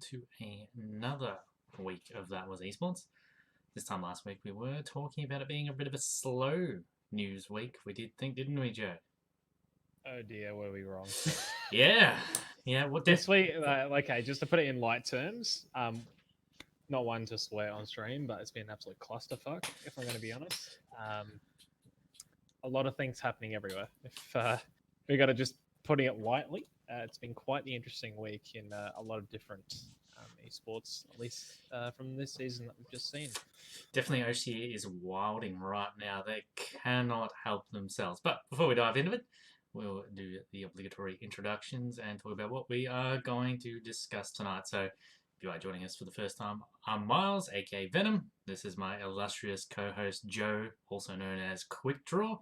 to another week of That Was Esports. This time last week we were talking about it being a bit of a slow news week. We did think, didn't we, Joe? Oh dear, were we wrong? Yeah. What This week, okay, just to put it in light terms, not one to swear on stream, but it's been an absolute clusterfuck, if I'm going to be honest. A lot of things happening everywhere. If we got to just putting it lightly, it's been quite the interesting week in a lot of different esports, at least from this season that we've just seen. Definitely OCE is wilding right now. They cannot help themselves. But before we dive into it, we'll do the obligatory introductions and talk about what we are going to discuss tonight. So if you are joining us for the first time, I'm Miles, aka Venom. This is my illustrious co-host Joe, also known as Quick Draw.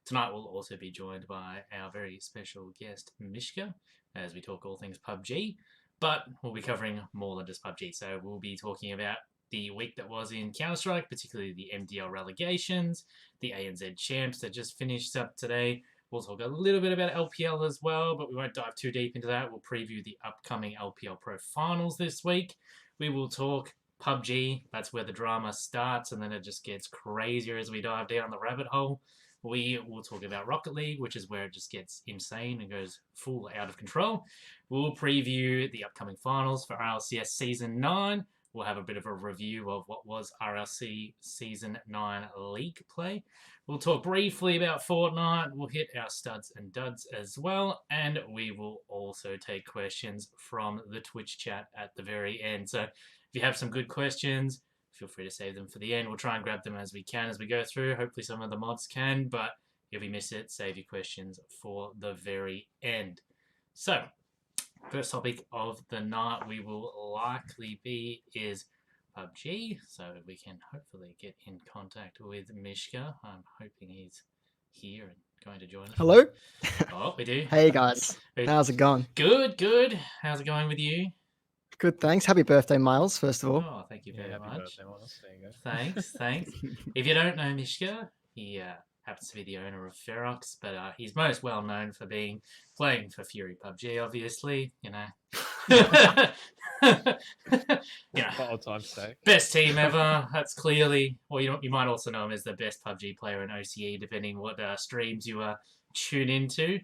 Tonight we'll also be joined by our very special guest Mishka as we talk all things PUBG. But we'll be covering more than just PUBG. So we'll be talking about the week that was in Counter-Strike, particularly the MDL relegations, the ANZ champs that just finished up today. We'll talk a little bit about LPL as well, but we won't dive too deep into that. We'll preview the upcoming LPL Pro Finals this week. We will talk PUBG. That's where the drama starts, and then it just gets crazier as we dive down the rabbit hole. We will talk about Rocket League, which is where it just gets insane and goes full out of control. We'll preview the upcoming finals for RLCS Season 9. We'll have a bit of a review of what was RLC Season 9 League play. We'll talk briefly about Fortnite. We'll hit our studs and duds as well. And we will also take questions from the Twitch chat at the very end. So if you have some good questions, feel free to save them for the end. We'll try and grab them as we can as we go through. Hopefully some of the mods can, but if you miss it, save your questions for the very end. So, first topic of the night we will likely be is PUBG. So we can hopefully get in contact with Mishka. I'm hoping he's here and going to join us. Hello? Oh, we do. Hey guys, how's it going? Good. How's it going with you? Good, thanks. Happy birthday, Miles, first of all. Oh, thank you very happy much. Birthday, Miles. There you go. Thanks. If you don't know Mishka, he happens to be the owner of Ferox, but he's most well known for playing for Fury PUBG, obviously. You know, For old time's sake. best team ever. That's clearly. Well, you might also know him as the best PUBG player in OCE, depending what streams you tune into.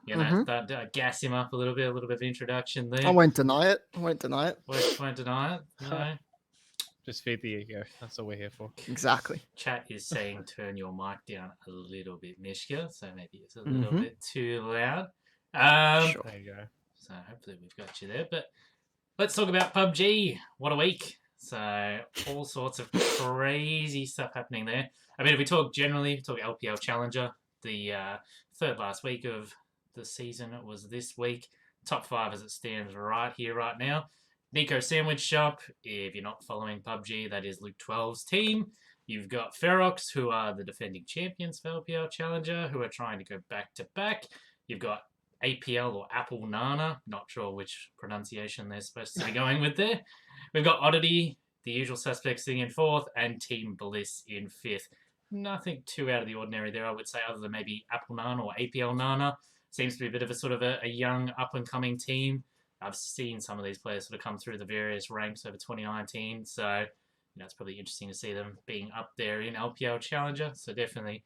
You know, that gas him up a little bit of introduction there. I won't deny it. Won't deny it. No. Just feed the ego. That's all we're here for. Exactly. Chat is saying turn your mic down a little bit, Mishka, so maybe it's a little bit too loud. Sure. There you go. So hopefully we've got you there. But let's talk about PUBG. What a week. So all sorts of crazy stuff happening there. I mean, if we talk generally, LPL Challenger, the third last week of the season was this week. Top 5 as it stands right here, right now. Nico Sandwich Shop, if you're not following PUBG, that is Luke 12's team. You've got Ferox, who are the defending champions for LPL Challenger, who are trying to go back-to-back. You've got APL or Apple Nana, not sure which pronunciation they're supposed to be going with there. We've got Oddity, the usual suspects sitting in 4th, and Team Bliss in 5th. Nothing too out of the ordinary there, I would say, other than maybe Apple Nana or APL Nana. Seems to be a bit of a sort of a young up-and-coming team. I've seen some of these players sort of come through the various ranks over 2019, so you know it's probably interesting to see them being up there in LPL Challenger. So definitely,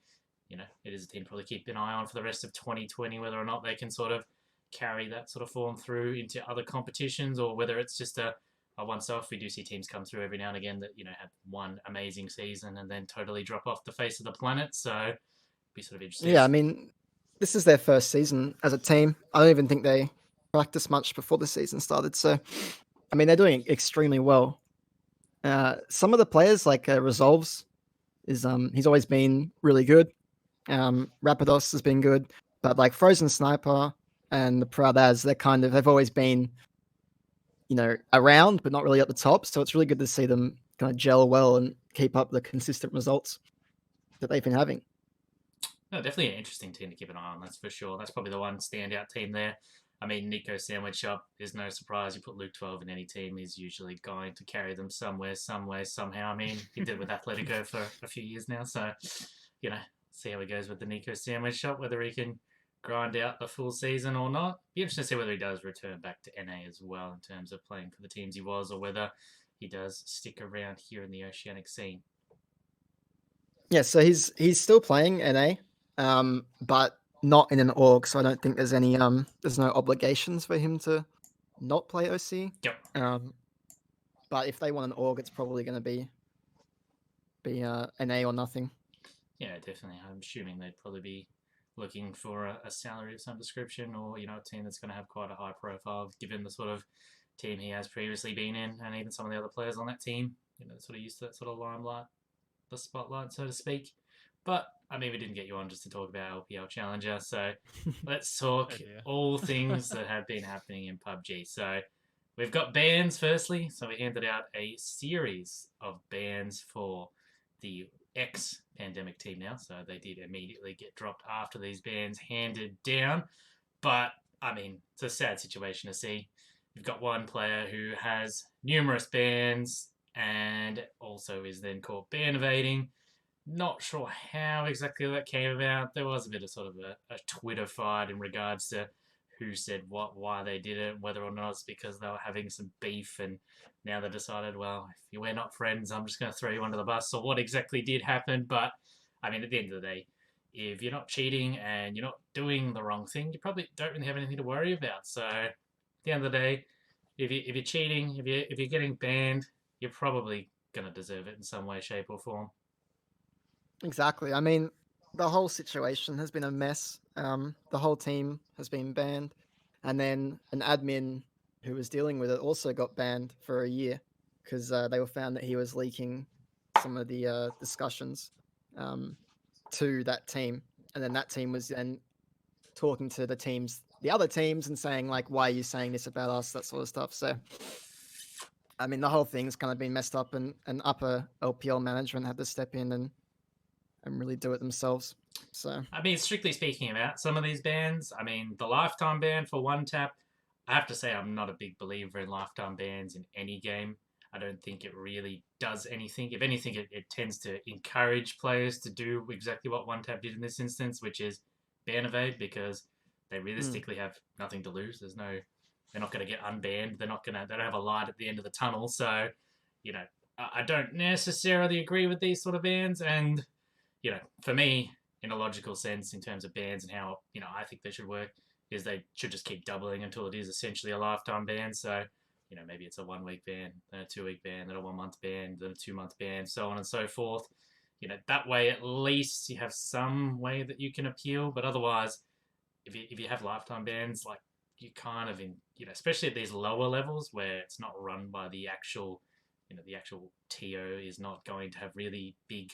you know, it is a team to probably keep an eye on for the rest of 2020, whether or not they can sort of carry that sort of form through into other competitions, or whether it's just a once-off. We do see teams come through every now and again that, you know, have one amazing season and then totally drop off the face of the planet. So it'd be sort of interesting. Yeah, I mean, this is their first season as a team. I don't even think they practiced much before the season started. So, I mean, they're doing extremely well. Some of the players, like Resolves, he's always been really good. Rapidos has been good. But like Frozen Sniper and the Proud As, they've always been, you know, around, but not really at the top. So it's really good to see them kind of gel well and keep up the consistent results that they've been having. No, definitely an interesting team to keep an eye on, that's for sure. That's probably the one standout team there. I mean, Nico Sandwich Shop is no surprise. You put Luke 12 in any team, he's usually going to carry them somewhere, some way, somehow. I mean, he did with Atletico for a few years now. So, you know, see how he goes with the Nico Sandwich Shop, whether he can grind out the full season or not. Be interesting to see whether he does return back to NA as well in terms of playing for the teams he was, or whether he does stick around here in the Oceanic scene. Yeah, so he's still playing NA, but not in an org. So I don't think there's any there's no obligations for him to not play OC. Yep. But if they want an org, it's probably going to be NA or nothing. Yeah, definitely. I'm assuming they'd probably be looking for a salary of some description, or a team that's going to have quite a high profile, given the sort of team he has previously been in, and even some of the other players on that team. Sort of used to that sort of limelight, the spotlight, so to speak. But I mean, we didn't get you on just to talk about LPL Challenger, so let's talk all things that have been happening in PUBG. So we've got bans firstly. So we handed out a series of bans for the ex-pandemic team now. So they did immediately get dropped after these bans handed down. But I mean, it's a sad situation to see. You've got one player who has numerous bans and also is then caught ban evading. Not sure how exactly that came about. There was a bit of sort of a Twitter fight in regards to who said what, why they did it, whether or not it's because they were having some beef, and now they've decided, well, if we're not friends, I'm just going to throw you under the bus. So what exactly did happen? But I mean, at the end of the day, if you're not cheating and you're not doing the wrong thing, you probably don't really have anything to worry about. So at the end of the day, if you're cheating, if you're getting banned, you're probably going to deserve it in some way, shape, or form. Exactly. I mean, the whole situation has been a mess. The whole team has been banned, and then an admin who was dealing with it also got banned for a year because they were found that he was leaking some of the discussions to that team, and then that team was then talking to the other teams, and saying like, "Why are you saying this about us?" That sort of stuff. So, I mean, the whole thing's kind of been messed up, and upper LPL management had to step in and really do it themselves. So I mean, strictly speaking about some of these bans, I mean, the lifetime ban for one tap, I have to say I'm not a big believer in lifetime bans in any game. I don't think it really does anything. If anything, it tends to encourage players to do exactly what one tap did in this instance, which is ban evade, because they realistically have nothing to lose. They're not going to get unbanned. They don't have a light at the end of the tunnel. So, I don't necessarily agree with these sort of bans. And for me, in a logical sense, in terms of bans and how, I think they should work, is they should just keep doubling until it is essentially a lifetime ban. So, maybe it's a 1 week ban, then a 2 week ban, then a 1 month ban, then a 2 month ban, so on and so forth. That way at least you have some way that you can appeal. But otherwise, if you have lifetime bans, like you kind of especially at these lower levels where it's not run by the actual TO is not going to have really big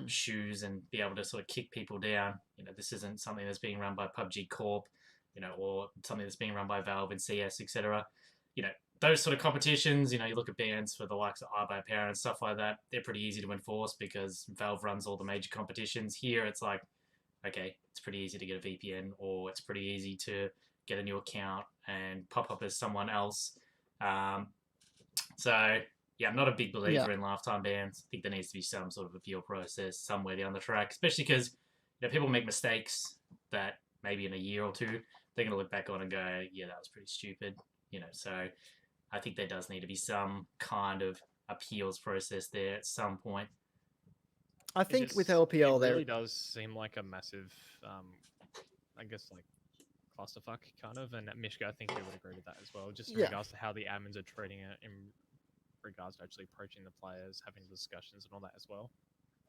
shoes and be able to sort of kick people down. This isn't something that's being run by PUBG Corp, or something that's being run by Valve and CS, etc. Those sort of competitions, you look at bans for the likes of iBuyPower and stuff like that, they're pretty easy to enforce because Valve runs all the major competitions. Here, it's like, okay, it's pretty easy to get a VPN, or it's pretty easy to get a new account and pop up as someone else. So yeah, I'm not a big believer in lifetime bans. I think there needs to be some sort of appeal process somewhere down the track, especially because people make mistakes that maybe in a year or two they're going to look back on and go, yeah, that was pretty stupid. So I think there does need to be some kind of appeals process there at some point. I think with LPL, it really does seem like a massive, I guess, like clusterfuck kind of. And Mishka, I think you would agree with that as well, just in regards to how the admins are treating it in regards to actually approaching the players, having discussions and all that as well.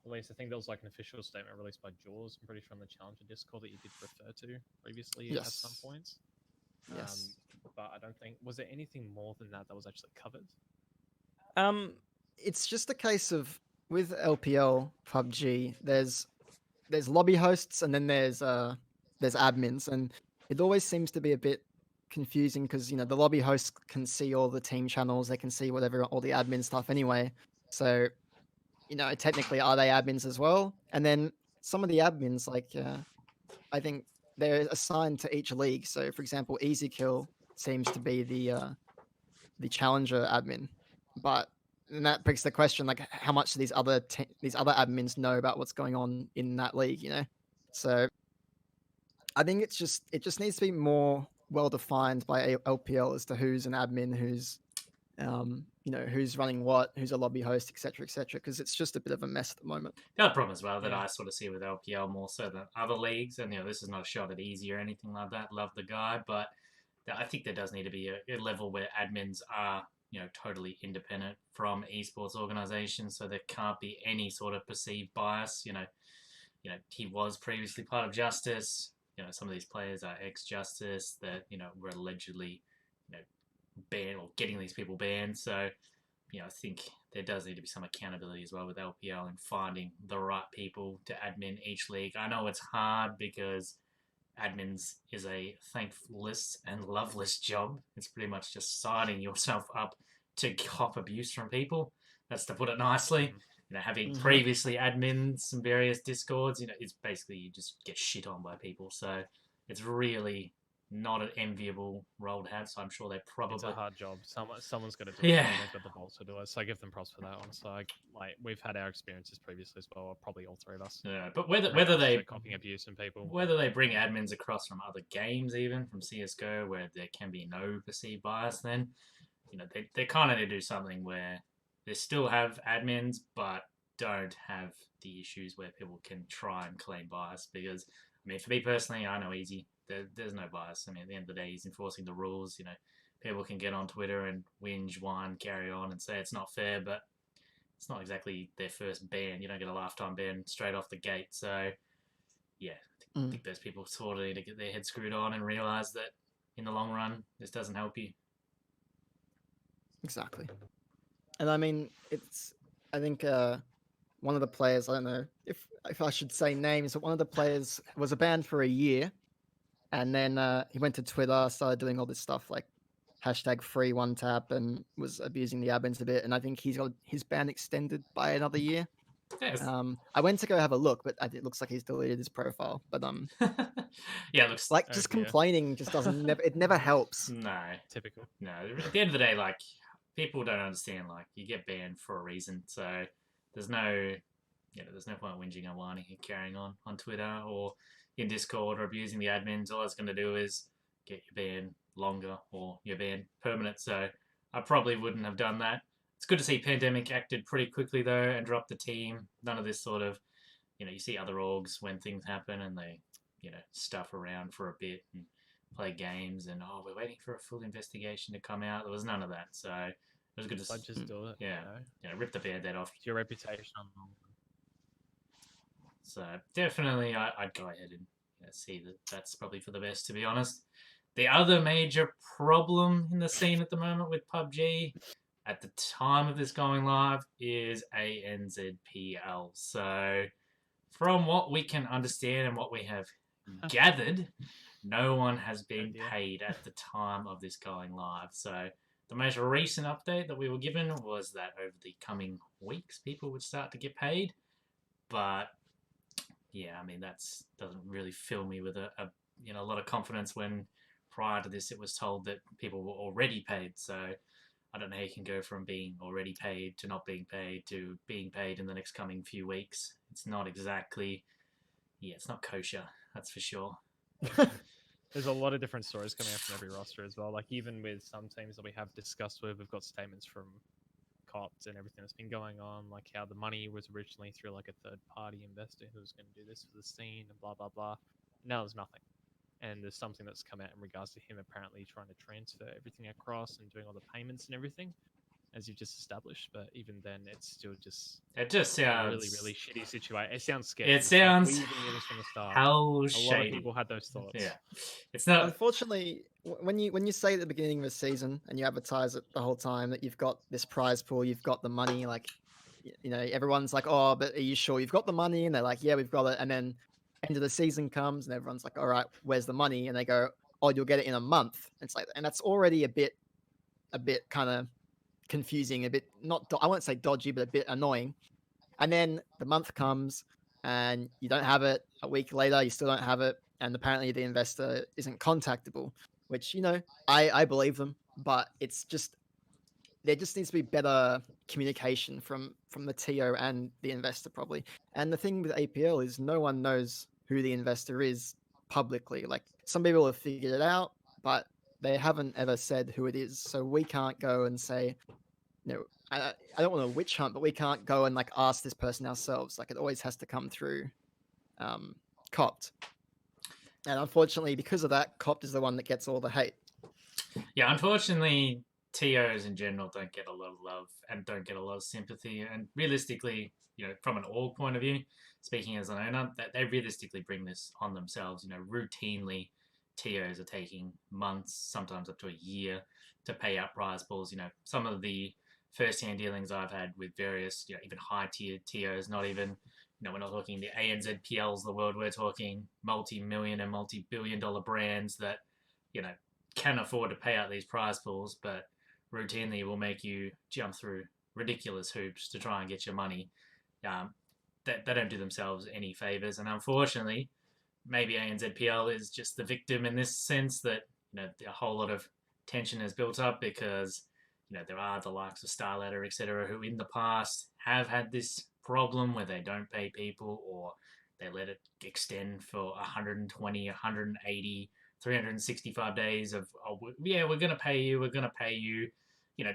At least I think there was like an official statement released by Jaws, I'm pretty sure, on the Challenger Discord that you did refer to previously at some points. Yes. But I don't think, was there anything more than that was actually covered? It's just a case of, with LPL PUBG, there's lobby hosts, and then there's admins, and it always seems to be a bit confusing because the lobby hosts can see all the team channels, they can see whatever, all the admin stuff anyway. So technically, are they admins as well? And then some of the admins, like I think they're assigned to each league. So for example, Easy Kill seems to be the challenger admin, but and that begs the question, like, how much do these other admins know about what's going on in that league? So I think it just needs to be more well defined by LPL as to who's an admin, who's who's running what, who's a lobby host, etc., because it's just a bit of a mess at the moment. The other problem as well that Yeah. I sort of see with LPL more so than other leagues, and this is not a shot at Easy or anything like that. Love the guy, but I think there does need to be a level where admins are totally independent from esports organizations, so there can't be any sort of perceived bias. He was previously part of Justice. Some of these players are ex-Justice that were allegedly banned or getting these people banned. So I think there does need to be some accountability as well with LPL and finding the right people to admin each league. I know it's hard because admins is a thankless and loveless job. It's pretty much just signing yourself up to cop abuse from people. That's to put it nicely. Having previously admin some various discords, it's basically you just get shit on by people. So it's really not an enviable role to have. So I'm sure they probably It's a hard job. Someone's got to do it. Yeah. Someone's got the balls to do it. So I give them props for that one. So like we've had our experiences previously as well. Probably all three of us. Yeah, but whether they copying abuse and people, whether they bring admins across from other games, even from CS:GO, where there can be no perceived bias, then they kind of need to do something where they still have admins, but don't have the issues where people can try and claim bias. Because for me personally, I know Easy. There's no bias. At the end of the day, he's enforcing the rules. People can get on Twitter and whinge, whine, carry on, and say it's not fair, but it's not exactly their first ban. You don't get a lifetime ban straight off the gate. So, yeah, I think those people sort of need to get their head screwed on and realize that in the long run, this doesn't help you. Exactly. And I think one of the players, I don't know if I should say names, but one of the players was banned for a year. And then he went to Twitter, started doing all this stuff like #free one tap, and was abusing the admins a bit. And I think he's got his ban extended by another year. Yes. I went to go have a look, but it looks like he's deleted his profile. But yeah, it looks like just complaining just doesn't it never helps. No, typical. No, at the end of the day, like people don't understand. Like you get banned for a reason, so there's no point whinging and whining and carrying on Twitter or in Discord or abusing the admins. All it's going to do is get your ban longer or your ban permanent. So I probably wouldn't have done that. It's good to see Pandemic acted pretty quickly though and dropped the team. None of this sort of, you see other orgs when things happen and they, stuff around for a bit and play games and we're waiting for a full investigation to come out. There was none of that. So it was good to just do it. Yeah, rip the Band-Aid off. It's your reputation on. So definitely, I'd go ahead and see that's probably for the best, to be honest. The other major problem in the scene at the moment with PUBG, at the time of this going live, is ANZPL. So from what we can understand and what we have gathered, no one has been paid at the time of this going live. So the most recent update that we were given was that over the coming weeks, people would start to get paid. But yeah, that's doesn't really fill me with a lot of confidence when prior to this it was told that people were already paid. So I don't know how you can go from being already paid to not being paid to being paid in the next coming few weeks. It's not exactly, it's not kosher, that's for sure. There's a lot of different stories coming out from every roster as well. Like even with some teams that we have discussed with, we've got statements from cops and everything that's been going on, like how the money was originally through like a third-party investor who was going to do this for the scene and blah, blah, blah. Now there's nothing. And there's something that's come out in regards to him apparently trying to transfer everything across and doing all the payments and everything, as you've just established. But even then, it's still just... It just sounds... a really, really shitty situation. It sounds scary. It sounds... we even knew this from the start. Hell shady. A lot of people had those thoughts. Yeah. It's not... Unfortunately, when you say at the beginning of a season and you advertise it the whole time that you've got this prize pool, you've got the money, like, everyone's like, oh, but are you sure you've got the money? And they're like, yeah, we've got it. And then end of the season comes and everyone's like, all right, where's the money? And they go, oh, you'll get it in a month. It's like, and that's already a bit kind of confusing, a bit I won't say dodgy, but a bit annoying. And then the month comes and you don't have it. A week later, you still don't have it. And apparently the investor isn't contactable, which, I believe them, but it's just, there just needs to be better communication from the TO and the investor probably. And the thing with APL is no one knows who the investor is publicly. Like some people have figured it out, but they haven't ever said who it is. So we can't go and say, I don't want to witch hunt, but we can't go and like ask this person ourselves. Like it always has to come through Copt. And unfortunately, because of that, Copt is the one that gets all the hate. Yeah, unfortunately, TOs in general don't get a lot of love and don't get a lot of sympathy. And realistically, from an org point of view, speaking as an owner, that they realistically bring this on themselves. Routinely, TOs are taking months, sometimes up to a year, to pay out prize pools. Some of the first-hand dealings I've had with various, even high-tier TOs, not even, we're not talking the ANZPLs of the world. We're talking multi-million and multi-billion-dollar brands that, can afford to pay out these prize pools, but routinely will make you jump through ridiculous hoops to try and get your money. They don't do themselves any favors, and unfortunately, maybe ANZPL is just the victim in this sense that a whole lot of tension has built up because there are the likes of Starladder, etc., who in the past have had this problem where they don't pay people or they let it extend for 120, 180, 365 days of, we're going to pay you.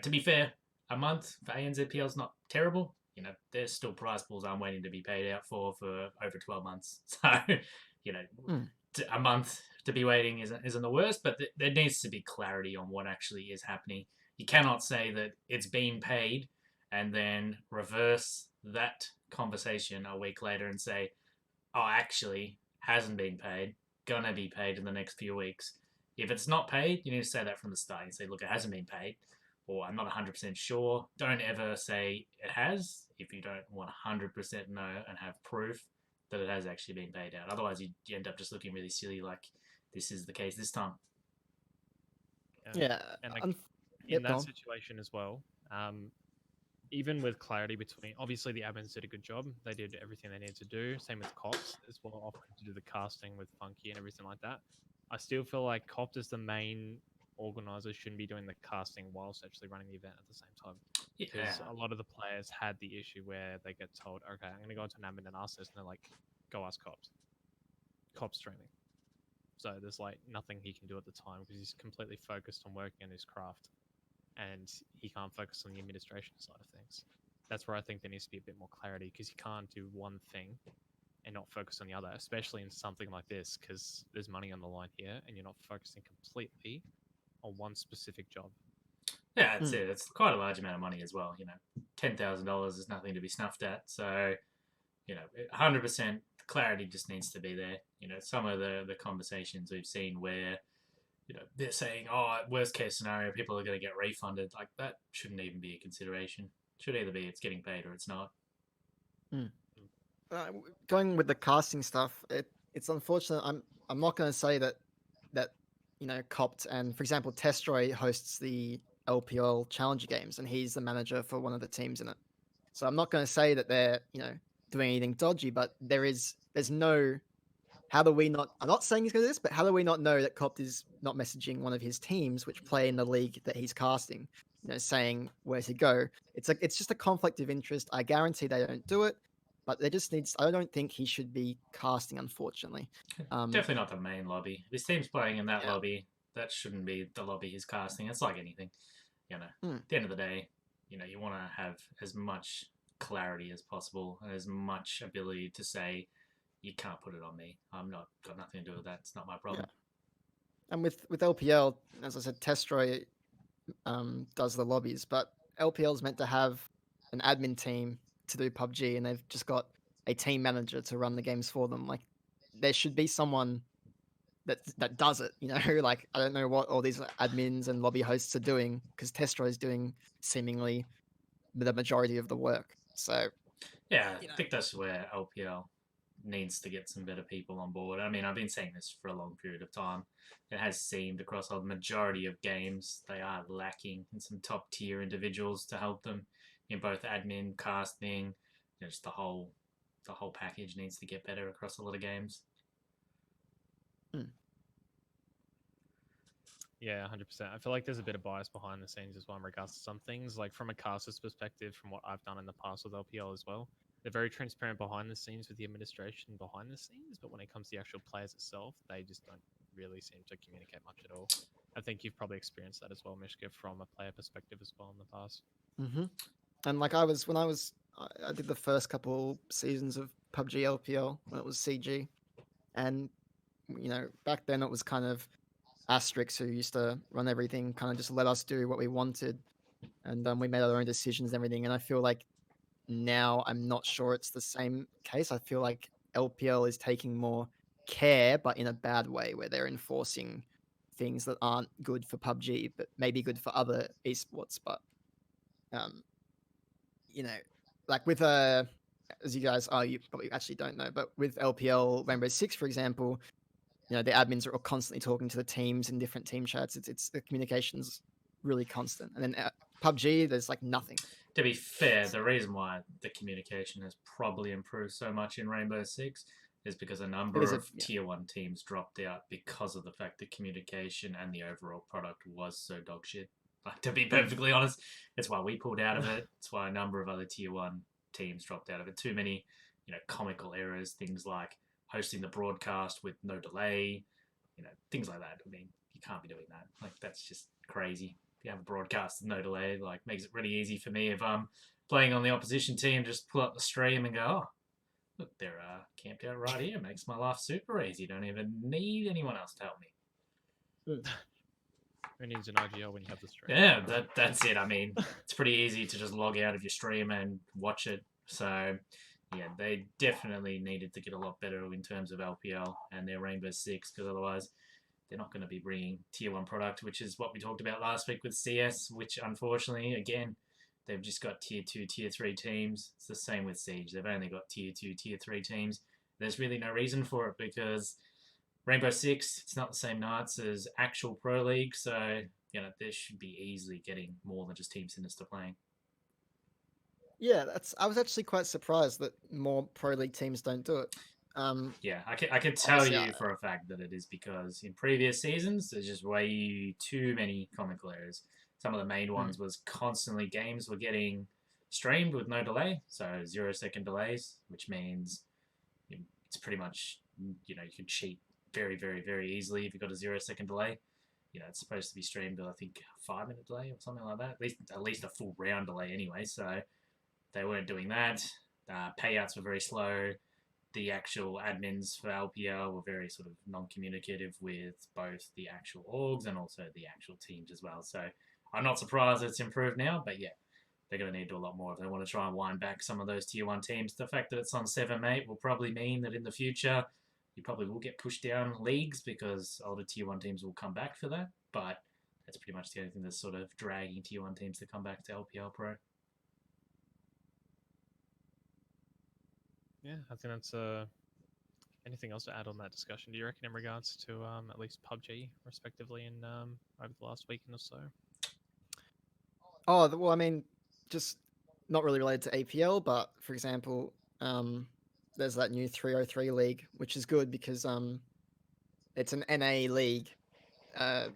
To be fair, a month for ANZPL is not terrible. There's still prize pools I'm waiting to be paid out for over 12 months. So, a month to be waiting isn't the worst, but there needs to be clarity on what actually is happening. You cannot say that it's been paid and then reverse that conversation a week later and say, oh, actually, hasn't been paid, gonna be paid in the next few weeks. If it's not paid, you need to say that from the start. You say, look, it hasn't been paid, or I'm not 100% sure. Don't ever say it has if you don't 100% know and have proof that it has actually been paid out. Otherwise, you end up just looking really silly like this is the case this time. Yeah. And like, Yep, in that situation as well, even with clarity between, obviously the admins did a good job. They did everything they needed to do. Same with Cops as well, offering to do the casting with Funky and everything like that. I still feel like Copt as the main organizer shouldn't be doing the casting whilst actually running the event at the same time. Because a lot of the players had the issue where they get told, okay, I'm going to go into an admin and ask this, and they're like, go ask Cops. Cops streaming. So there's like nothing he can do at the time because he's completely focused on working on his craft and he can't focus on the administration side of things. That's where I think there needs to be a bit more clarity because you can't do one thing and not focus on the other, especially in something like this because there's money on the line here and you're not focusing completely on one specific job. Yeah, that's it. It's quite a large amount of money as well. $10,000 is nothing to be snuffed at. So, 100% clarity just needs to be there. Some of the conversations we've seen where, they're saying, oh, worst case scenario, people are going to get refunded. Like that shouldn't even be a consideration. It should either be it's getting paid or it's not. Going with the casting stuff, it's unfortunate. I'm not going to say that Copt and, for example, Testroy hosts the LPL Challenger games, and he's the manager for one of the teams in it. So I'm not going to say that they're doing anything dodgy, but there's no. How do we not? I'm not saying he's going to do this, but how do we not know that Copt is not messaging one of his teams, which play in the league that he's casting, saying where to go? It's just a conflict of interest. I guarantee they don't do it, but they just needs. I don't think he should be casting, unfortunately. Definitely not the main lobby. This team's playing in that lobby. That shouldn't be the lobby he's casting. It's like anything. At the end of the day, you want to have as much clarity as possible and as much ability to say, you can't put it on me. I'm not got nothing to do with that. It's not my problem. Yeah. And with LPL, as I said, Testroy does the lobbies, but LPL is meant to have an admin team to do PUBG, and they've just got a team manager to run the games for them. Like, there should be someone that does it. Like, I don't know what all these admins and lobby hosts are doing because Testroy is doing seemingly the majority of the work. So yeah, I think that's where LPL needs to get some better people on board. I mean, I've been saying this for a long period of time. It has seemed across a majority of games they are lacking in some top tier individuals to help them in both admin, casting, just the whole package needs to get better across a lot of games. Yeah, 100%. I feel like there's a bit of bias behind the scenes as well in regards to some things. Like from a caster's perspective, from what I've done in the past with LPL as well, they're very transparent behind the scenes with the administration behind the scenes, but when it comes to the actual players itself, they just don't really seem to communicate much at all. I think you've probably experienced that as well, Mishka, from a player perspective as well in the past. Mm-hmm. And like I did the first couple seasons of PUBG LPL when it was CG, and back then it was kind of Asterix who used to run everything, kind of just let us do what we wanted, and we made our own decisions and everything. And I feel like now I'm not sure it's the same case. I feel like LPL is taking more care, but in a bad way, where they're enforcing things that aren't good for PUBG, but maybe good for other esports. But um, you know, like with as you guys you probably actually don't know, but with LPL Rainbow Six, for example, the admins are constantly talking to the teams in different team chats. It's the communication's really constant, and then PUBG, there's like nothing. To be fair, the reason why the communication has probably improved so much in Rainbow Six is because a number of tier 1 teams dropped out because of the fact that communication and the overall product was so dog shit. Like, to be perfectly honest, it's why we pulled out of it. It's why a number of other tier 1 teams dropped out of it. Too many, comical errors, things like hosting the broadcast with no delay, things like that. I mean, you can't be doing that. Like, that's just crazy. You have a broadcast with no delay, like, makes it really easy for me if I'm playing on the opposition team, just pull up the stream and go, oh, look, they're camped out right here. Makes my life super easy. Don't even need anyone else to help me. Who needs an IGL when you have the stream? Yeah, that's it. I mean, it's pretty easy to just log out of your stream and watch it. So, yeah, they definitely needed to get a lot better in terms of LPL and their Rainbow Six, because otherwise they're not going to be bringing tier 1 product, which is what we talked about last week with CS, which unfortunately, again, they've just got tier 2, tier 3 teams. It's the same with Siege. They've only got tier 2, tier 3 teams. There's really no reason for it because Rainbow Six, it's not the same nights as actual Pro League, so, they should be easily getting more than just Team Sinister playing. Yeah, I was actually quite surprised that more Pro League teams don't do it. Yeah, I can tell you for a fact that it is because in previous seasons, there's just way too many comical errors. Some of the main ones was constantly games were getting streamed with no delay, so 0-second delays, which means it's pretty much, you can cheat very, very, very easily if you've got a 0-second delay. It's supposed to be streamed with, I think, a 5-minute delay or something like that. At least a full round delay anyway, so they weren't doing that. Payouts were very slow. The actual admins for LPL were very sort of non-communicative with both the actual orgs and also the actual teams as well. So I'm not surprised it's improved now, but yeah, they're going to need to do a lot more if they want to try and wind back some of those tier 1 teams. The fact that it's on 7-8 will probably mean that in the future you probably will get pushed down leagues because older tier 1 teams will come back for that, but that's pretty much the only thing that's sort of dragging tier 1 teams to come back to LPL Pro. Yeah, I think that's anything else to add on that discussion? Do you reckon in regards to at least PUBG, respectively, in over the last weekend or so? Oh, well, I mean, just not really related to APL, but for example, there's that new 303 league, which is good because it's an NA league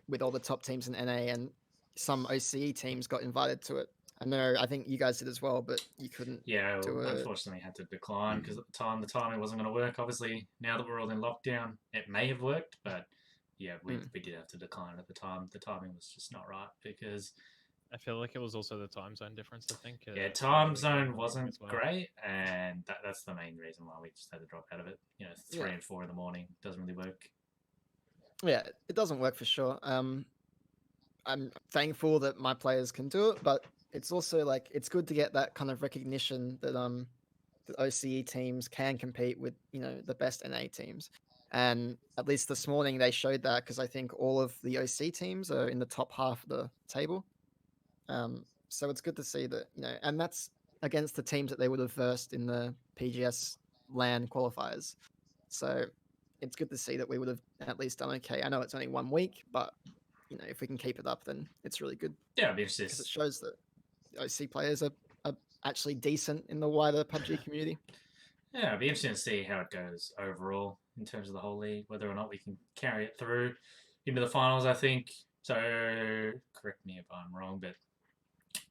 with all the top teams in NA, and some OCE teams got invited to it. I think you guys did as well, but you couldn't. Yeah, unfortunately had to decline because at the time the timing wasn't going to work. Obviously, now that we're all in lockdown, it may have worked, but yeah, we did have to decline at the time. The timing was just not right because I feel like it was also the time zone difference. I think. Yeah, time zone wasn't great, and that's the main reason why we just had to drop out of it. 3 and 4 in the morning doesn't really work. Yeah, it doesn't work for sure. I'm thankful that my players can do it, but it's also like it's good to get that kind of recognition that the OCE teams can compete with the best NA teams, and at least this morning they showed that because I think all of the OC teams are in the top half of the table. So it's good to see that and that's against the teams that they would have versed in the PGS LAN qualifiers. So it's good to see that we would have at least done okay. I know it's only 1 week, but if we can keep it up, then it's really good. Yeah, it'd be interesting because it shows that OC players are actually decent in the wider PUBG community. Yeah, it'd be interesting to see how it goes overall in terms of the whole league, whether or not we can carry it through into the finals, I think. So, correct me if I'm wrong, but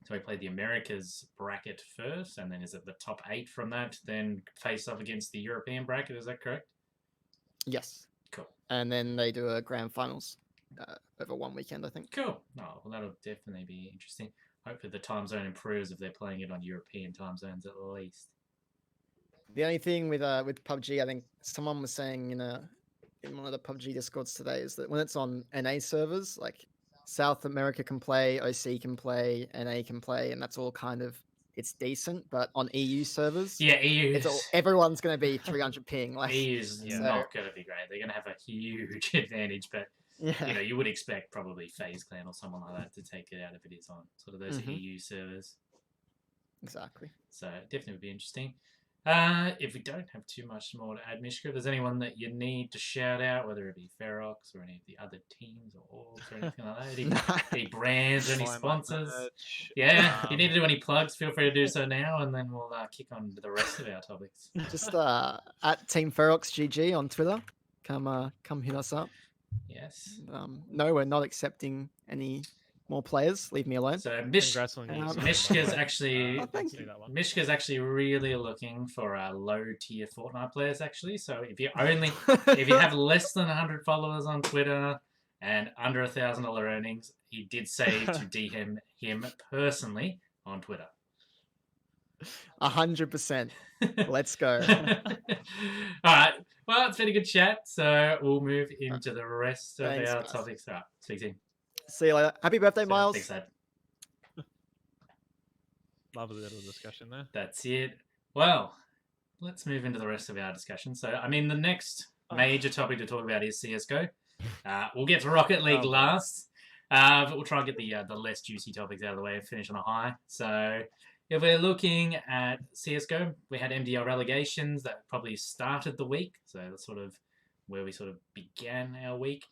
So we played the Americas bracket first, and then is it the top 8 from that? Then face off against the European bracket. Is that correct? Yes. Cool. And then they do a grand finals over one weekend, I think. Cool. Oh, well, that'll definitely be interesting. Hopefully the time zone improves if they're playing it on European time zones at least. The only thing with PUBG, I think someone was saying in one of the PUBG discords today, is that when it's on NA servers, like South America can play, OC can play, NA can play, and that's all kind of it's decent. But on EU servers, Yeah, EU. Everyone's going to be 300 ping. Like EU's Yeah. not going to be great. They're going to have a huge advantage, but yeah, you would expect probably FaZe Clan or someone like that to take it out if it is on sort of those EU servers. exactly. So definitely would be interesting. If we don't have too much more to add, Mishka, if there's anyone that you need to shout out, whether it be Ferox or any of the other teams or Orbs or anything like that, any brands or any Buy my sponsors. merch. Yeah, if you need to do any plugs, feel free to do so now, and then we'll kick on to the rest of our topics. Just at Team Ferox GG on Twitter. Come hit us up. Yes. No, we're not accepting any more players. Leave me alone. So Congrats on you. Mishka's actually thank you. Mishka's actually really looking for low tier Fortnite players. Actually, so if you have less than 100 followers on Twitter and under $1,000 earnings, he did say to DM him personally on Twitter. 100%. Let's go. All right. Well, it's been a good chat. So we'll move into the rest of Thanks, our guys. topics. All right. Speak soon. See you later. Happy birthday, So, Miles. thanks, lad. Love a little discussion there. That's it. Well, let's move into the rest of our discussion. So, I mean, the next major topic to talk about is CS:GO. We'll get to Rocket League last, but we'll try and get the less juicy topics out of the way and finish on a high. So, if we're looking at CS:GO, we had MDL relegations that probably started the week. So that's sort of where we sort of began our week.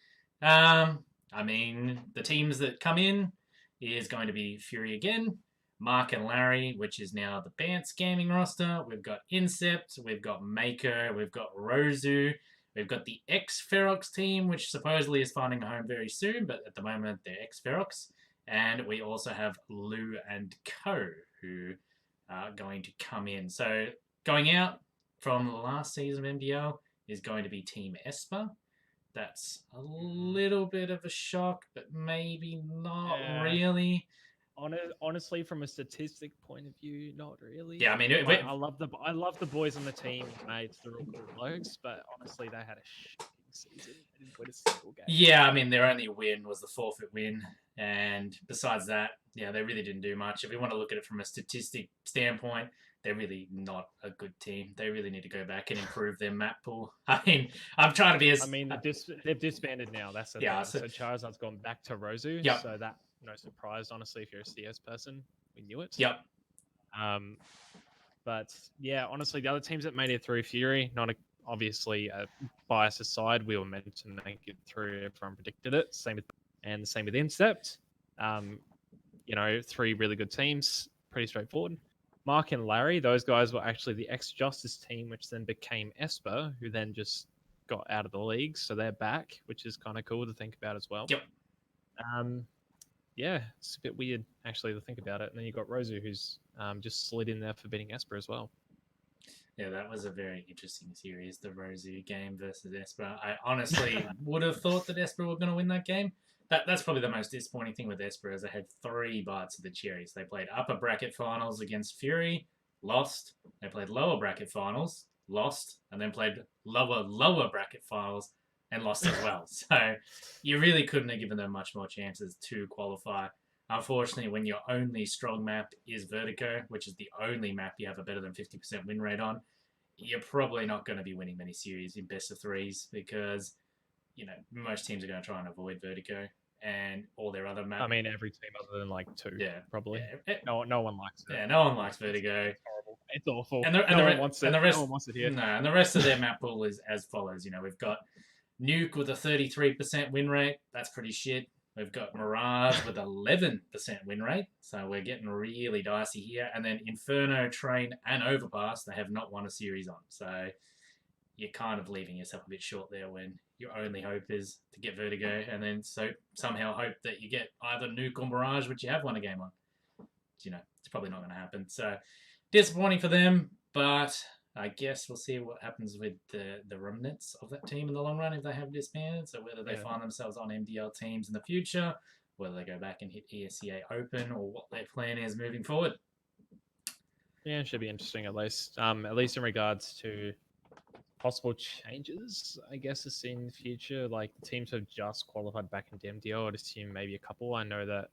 I mean, the teams that come in is going to be Fury again, Mark and Larry, which is now the Bance Gaming roster. We've got Incept, we've got Maker, we've got Rozu, we've got the ex-Ferox team, which supposedly is finding a home very soon, but at the moment they're ex-Ferox. And we also have Lou and Co, who are going to come in. So going out from the last season of MDL is going to be Team Esper. That's a little bit of a shock, but maybe not really. Honestly, from a statistic point of view, not really. Yeah, I mean, I love the boys on the team, mates. They're all good blokes, but honestly, they had a shitting season. They didn't win a single game. Yeah, I mean, their only win was the forfeit win, and besides that, yeah, they really didn't do much. If we want to look at it from a statistic standpoint, they're really not a good team. They really need to go back and improve their map pool. I mean, I'm trying to be as... I mean, they've disbanded now. That's the Yeah, thing. So Charizard's gone back to Rozu. Yep. So that, no surprise, honestly, if you're a CS person. We knew it. Yep. But yeah, honestly, the other teams that made it through, Fury, obviously bias aside, we were meant to make it through. Everyone predicted it. Same with Incept. 3 really good teams. Pretty straightforward. Mark and Larry, those guys were actually the ex-Justice team, which then became Esper, who then just got out of the league. So they're back, which is kind of cool to think about as well. Yep. Yeah, it's a bit weird actually to think about it. And then you got Rozu, who's just slid in there for beating Esper as well. Yeah, that was a very interesting series, the Rozu game versus Esper. I honestly would have thought that Esper were going to win that game. That's probably the most disappointing thing with Esper, is they had 3 bites of the cherries. They played upper bracket finals against Fury, lost. They played lower bracket finals, lost, and then played lower bracket finals and lost as well. So you really couldn't have given them much more chances to qualify. Unfortunately, when your only strong map is Vertigo, which is the only map you have a better than 50% win rate on, you're probably not going to be winning many series in best of 3s because, most teams are going to try and avoid Vertigo and all their other maps. I mean, every team other than 2, probably. Yeah. No one likes it. Yeah, no one likes Vertigo. It's horrible. It's awful. And no one wants it. And the rest, no one wants it here. No, and the rest of their map pool is as follows. We've got Nuke with a 33% win rate. That's pretty shit. We've got Mirage with 11% win rate. So we're getting really dicey here. And then Inferno, Train, and Overpass, they have not won a series on. So you're kind of leaving yourself a bit short there when your only hope is to get Vertigo and then somehow hope that you get either Nuke or Mirage, which you have won a game on. it's probably not going to happen. So disappointing for them, but I guess we'll see what happens with the remnants of that team in the long run if they have disbanded. So whether they Yeah. find themselves on MDL teams in the future, whether they go back and hit ESCA Open, or what their plan is moving forward. Yeah, it should be interesting at least. At least in regards to possible changes, I guess, is in the future. Like the teams have just qualified back into MDL. I'd assume maybe a couple. I know that.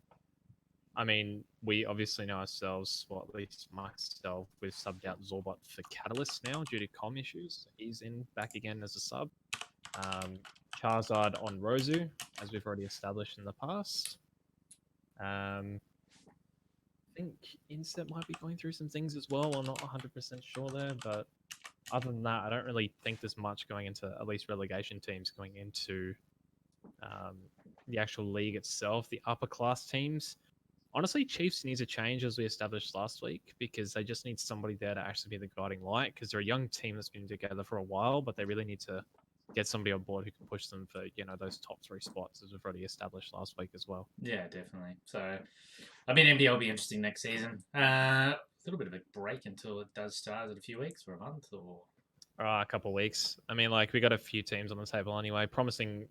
I mean, we obviously know ourselves, well, at least myself, we've subbed out Zorbot for Catalyst now due to comm issues. He's in back again as a sub. Charizard on Rosu, as we've already established in the past. I think Inset might be going through some things as well. I'm not 100% sure there, but other than that, I don't really think there's much going into at least relegation teams going into the actual league itself. The upper class teams, honestly, Chiefs needs a change as we established last week because they just need somebody there to actually be the guiding light because they're a young team that's been together for a while, but they really need to get somebody on board who can push them for those top 3 spots as we've already established last week as well. Yeah, definitely. So, I mean, MDL will be interesting next season. A little bit of a break until it does start in a few weeks or a month or A couple of weeks. I mean, like we got a few teams on the table anyway. Promising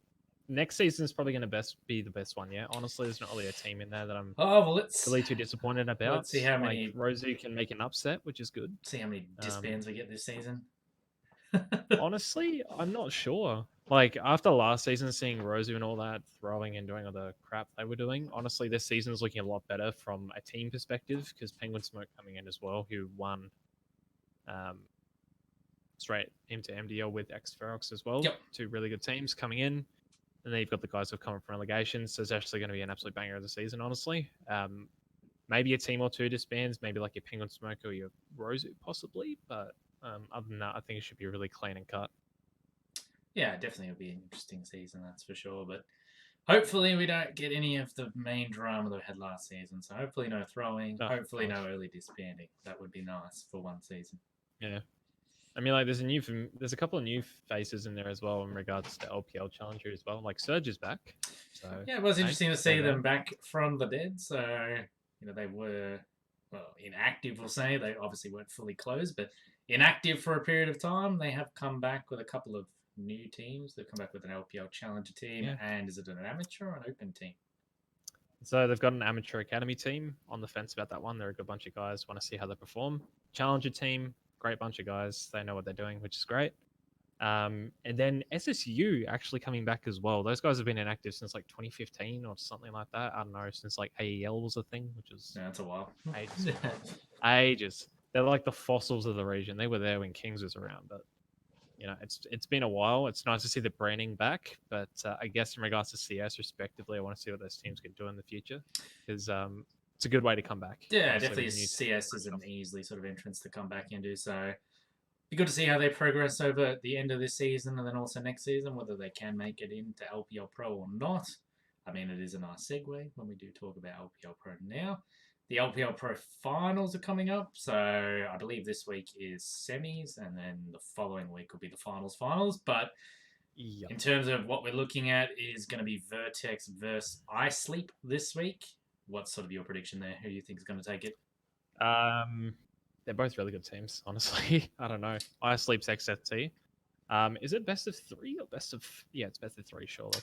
next season is probably going to be the best one. Yeah, honestly, there's not really a team in there that I'm let's really too disappointed about. see how like many Rosie can make an upset, which is good. disbands we get this season. Honestly, I'm not sure. Like after last season, seeing Rosie and all that throwing and doing all the crap they were doing, honestly, this season is looking a lot better from a team perspective because Penguin Smoke coming in as well, who won straight into MDL with X Ferox as well. Yep. 2 really good teams coming in. And then you've got the guys who've come from relegation. So it's actually going to be an absolute banger of the season, honestly. Maybe a team or 2 disbands, maybe like your Penguin Smoke or your Rosu possibly. But other than that, I think it should be really clean and cut. Yeah, definitely it'll be an interesting season, that's for sure. But hopefully we don't get any of the main drama that we had last season. So hopefully no throwing, hopefully no early disbanding. That would be nice for one season. Yeah. I mean, like, there's a couple of new faces in there as well in regards to LPL Challenger as well. Like, Surge is back. So yeah, it was interesting to see them back from the dead. So, they were, inactive, we'll say. They obviously weren't fully closed, but inactive for a period of time. They have come back with a couple of new teams. They've come back with an LPL Challenger team, and is it an amateur or an open team? So they've got an amateur academy team. On the fence about that one. They're a good bunch of guys. Want to see how they perform. Challenger team, great bunch of guys. They know what they're doing, which is great. And then SSU actually coming back as well. Those guys have been inactive since like 2015 or something like that. I don't know, since like AEL was a thing, which is that's a while. Ages. They're like the fossils of the region. They were there when Kings was around, but it's been a while. It's nice to see the branding back, but I guess in regards to CS, respectively, I want to see what those teams can do in the future because it's a good way to come back. Yeah, definitely. CS is an easily sort of entrance to come back into. So be good to see how they progress over the end of this season and then also next season, whether they can make it into LPL Pro or not. I mean, it is a nice segue when we do talk about LPL Pro now. The LPL Pro finals are coming up, so I believe this week is semis, and then the following week will be the finals. But in terms of what we're looking at is going to be Vertex versus iSleep this week. What's sort of your prediction there? Who do you think is going to take it? They're both really good teams, honestly. I don't know. iSleep's XFT. Is it best of 3 or best of... Yeah, it's best of 3, surely.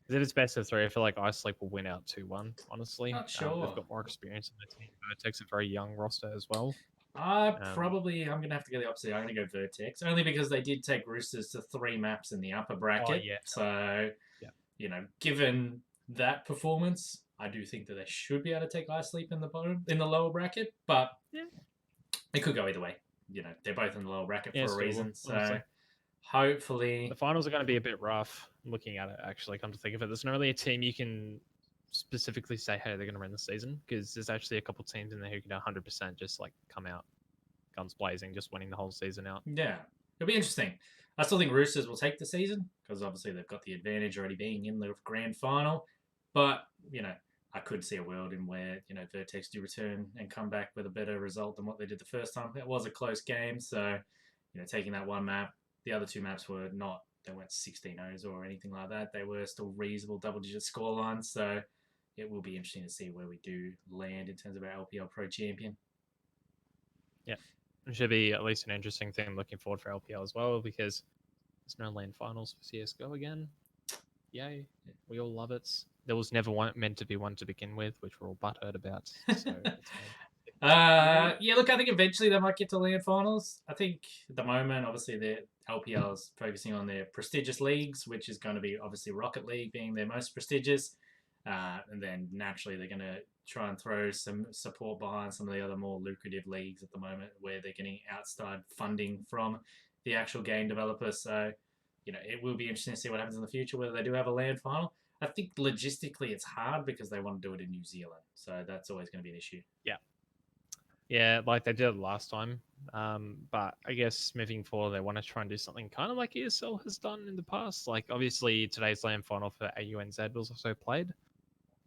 If it's best of 3, I feel like iSleep will win out 2-1, honestly. Not sure. They've got more experience in the team. Vertex, a very young roster as well. I'm going to have to go the opposite. I'm going to go Vertex, only because they did take Roosters to 3 maps in the upper bracket. So, given that performance, I do think that they should be able to take iSleep in the lower bracket, but it could go either way. They're both in the lower bracket for a reason. So honestly, hopefully the finals are going to be a bit rough. Looking at it, actually, come to think of it, there's not really a team you can specifically say, hey, they're going to win the season, because there's actually a couple teams in there who can 100% just like come out guns blazing, just winning the whole season out. Yeah, it'll be interesting. I still think Roosters will take the season because obviously they've got the advantage already being in the grand final. But I could see a world in where, Vertex do return and come back with a better result than what they did the first time. It was a close game, so, taking that one map, the other 2 maps were not, they weren't 16-0s or anything like that. They were still reasonable double-digit scorelines, so, it will be interesting to see where we do land in terms of our LPL Pro Champion. Yeah, it should be at least an interesting thing. I'm looking forward for LPL as well because there's no LAN finals for CS:GO again. Yay, we all love it. There was never one meant to be one to begin with, which we're all butthurt about. So it's fantastic. Yeah, look, I think eventually they might get to land finals. I think at the moment, obviously, the LPL is focusing on their prestigious leagues, which is going to be obviously Rocket League being their most prestigious. And then naturally, they're going to try and throw some support behind some of the other more lucrative leagues at the moment where they're getting outside funding from the actual game developers. So, it will be interesting to see what happens in the future, whether they do have a land final. I think logistically it's hard because they want to do it in New Zealand. So that's always going to be an issue. Yeah, like they did last time. But I guess moving forward, they want to try and do something kind of like ESL has done in the past. Like, obviously, today's LAN final for AUNZ was also played.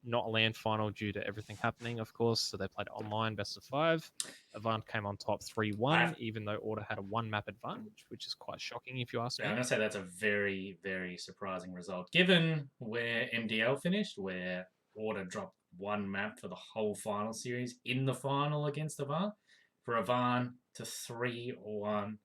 Not a LAN final due to everything happening, of course. So they played online, best of 5. Avant came on top 3-1, even though Order had a 1-map advantage, which is quite shocking if you ask me. I'm going to say that's a very, very surprising result. Given where MDL finished, where Order dropped 1 map for the whole final series in the final against Avant, for Avant to 3-1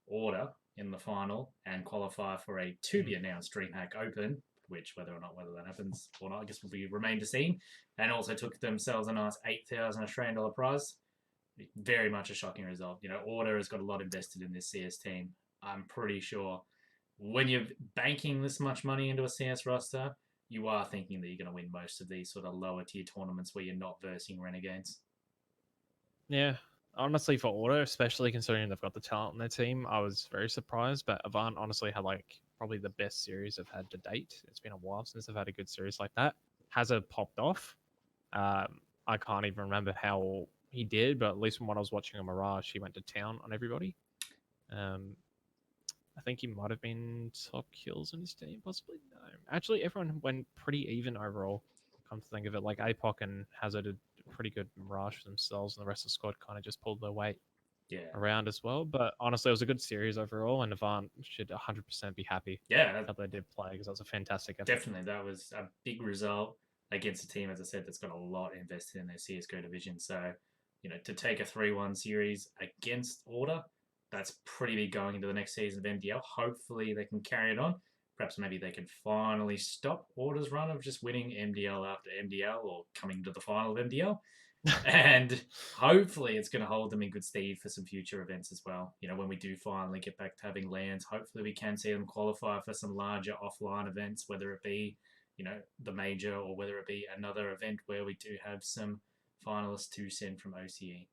Order in the final and qualify for a to-be-announced DreamHack Open, which whether that happens or not, I guess will be remain to see, and also took themselves a nice 8,000 Australian dollar prize. Very much a shocking result. Order has got a lot invested in this CS team. I'm pretty sure when you're banking this much money into a CS roster, you are thinking that you're going to win most of these sort of lower tier tournaments where you're not versing Renegades. Yeah, honestly, for Order, especially considering they've got the talent in their team, I was very surprised. But Avant honestly had probably the best series I've had to date. It's been a while since I've had a good series like that. Hazard popped off. I can't even remember how he did, but at least from what I was watching on Mirage, he went to town on everybody. I think he might have been top kills in his team, possibly. No, actually, everyone went pretty even overall. Come to think of it, like APOC and Hazard did pretty good Mirage for themselves, and the rest of the squad kind of just pulled their weight around as well. But honestly, it was a good series overall, and Avant should 100% be happy that they did play because that was a fantastic effort. Definitely, that was a big result against a team, as I said, that's got a lot invested in their CSGO division. So, to take a 3-1 series against Order, that's pretty big going into the next season of MDL. Hopefully they can carry it on. Perhaps maybe they can finally stop Order's run of just winning MDL after MDL or coming to the final of MDL. And hopefully it's going to hold them in good stead for some future events as well. When we do finally get back to having LANs, hopefully we can see them qualify for some larger offline events, whether it be, the major or whether it be another event where we do have some finalists to send from OCE.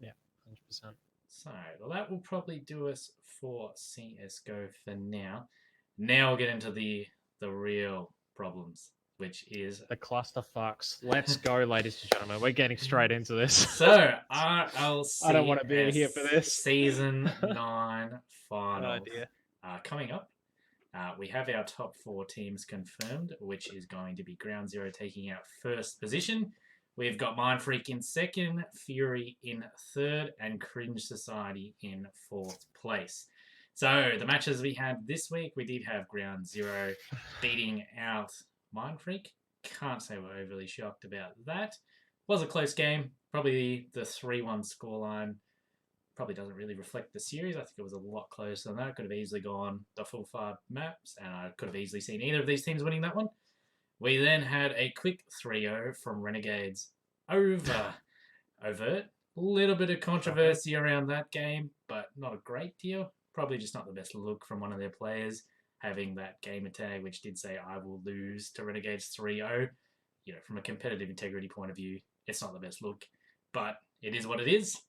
Yeah, 100%. So, well, that will probably do us for CSGO for now. Now we'll get into the real problems, which is the clusterfucks. Let's go, ladies and gentlemen. We're getting straight into this. So, RLCS I don't want to be here for this. Season 9 finals dear. Coming up. We have our top 4 teams confirmed, which is going to be Ground Zero taking out first position. We've got Mindfreak in second, Fury in third, and Cringe Society in fourth place. So the matches we had this week, we did have Ground Zero beating out Mindfreak. Can't say we're overly shocked about that. Was a close game. Probably the 3-1 scoreline probably doesn't really reflect the series. I think it was a lot closer than that. Could have easily gone the full 5 maps, and I could have easily seen either of these teams winning that one. We then had a quick 3-0 from Renegades over Overt. A little bit of controversy around that game, but not a great deal. Probably just not the best look from one of their players, having that gamer tag, which did say, I will lose to Renegades 3-0. From a competitive integrity point of view, it's not the best look, but it is what it is.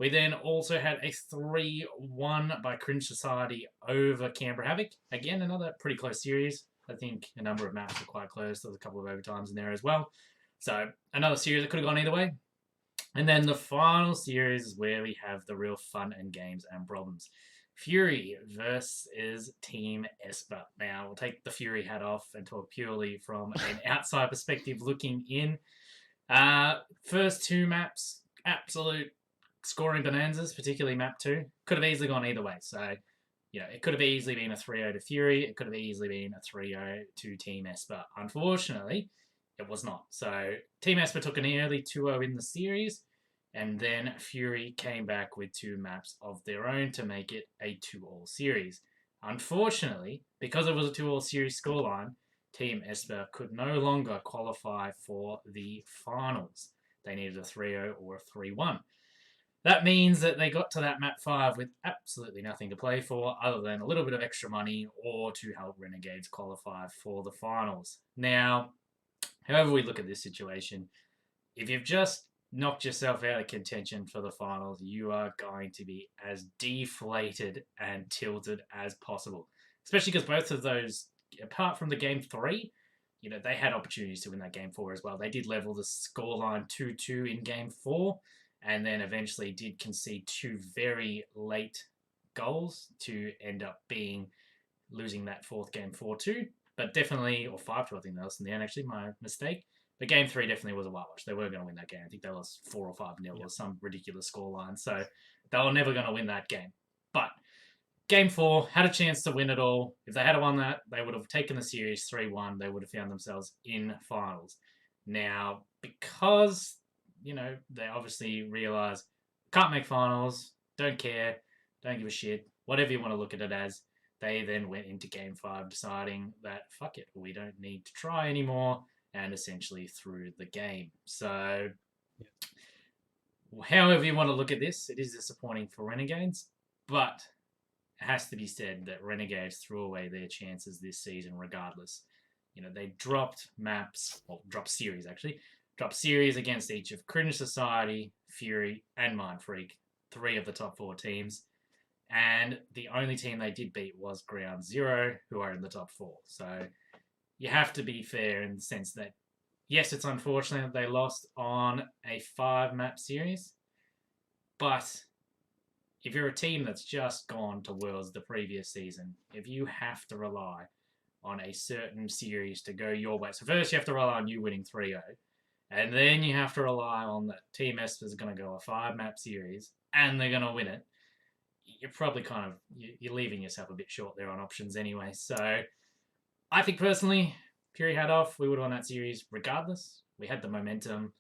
We then also had a 3-1 by Cringe Society over Canberra Havoc. Again, another pretty close series. I think a number of maps were quite close. There was a couple of overtimes in there as well. So another series that could have gone either way. And then the final series is where we have the real fun and games and problems. Fury versus Team Esper. Now, we'll take the Fury hat off and talk purely from an outside perspective looking in. First 2 maps, absolute scoring bonanzas, particularly map 2. Could have easily gone either way. So, it could have easily been a 3-0 to Fury. It could have easily been a 3-0 to Team Esper. Unfortunately, it was not. So Team Esper took an early 2-0 in the series, and then Fury came back with 2 maps of their own to make it a 2-all series. Unfortunately, because it was a 2-all series scoreline, Team Esper could no longer qualify for the finals. They needed a 3-0 or a 3-1. That means that they got to that map 5 with absolutely nothing to play for other than a little bit of extra money or to help Renegades qualify for the finals. Now, however we look at this situation, if you've just knocked yourself out of contention for the finals, you are going to be as deflated and tilted as possible. Especially because both of those, apart from the game 3, they had opportunities to win that game 4 as well. They did level the scoreline 2-2 in game 4, and then eventually did concede 2 very late goals to end up losing that 4th game 4-2. But definitely, or 5-2, I think that was in the end, actually, my mistake. But game 3 definitely was a whitewash. They weren't going to win that game. I think they lost 4 or 5-0 or some ridiculous scoreline. So they were never going to win that game. But game 4 had a chance to win it all. If they had won that, they would have taken the series 3-1. They would have found themselves in finals. Now, because, they obviously realize can't make finals, don't care, don't give a shit, whatever you want to look at it as, they then went into game 5 deciding that, fuck it, we don't need to try anymore, and essentially threw the game. So, however you want to look at this, it is disappointing for Renegades, but it has to be said that Renegades threw away their chances this season regardless. They dropped maps, or dropped series actually, dropped series against each of Cringe Society, Fury, and Mind Freak, 3 of the top 4 teams. And the only team they did beat was Ground Zero, who are in the top 4. So you have to be fair in the sense that, yes, it's unfortunate that they lost on a 5-map series, but if you're a team that's just gone to Worlds the previous season, if you have to rely on a certain series to go your way, so first you have to rely on you winning 3-0, and then you have to rely on that Team Esper's going to go a 5-map series, and they're going to win it, you're probably you're leaving yourself a bit short there on options anyway. So I think personally, Fury had off. We would have won that series regardless. We had the momentum,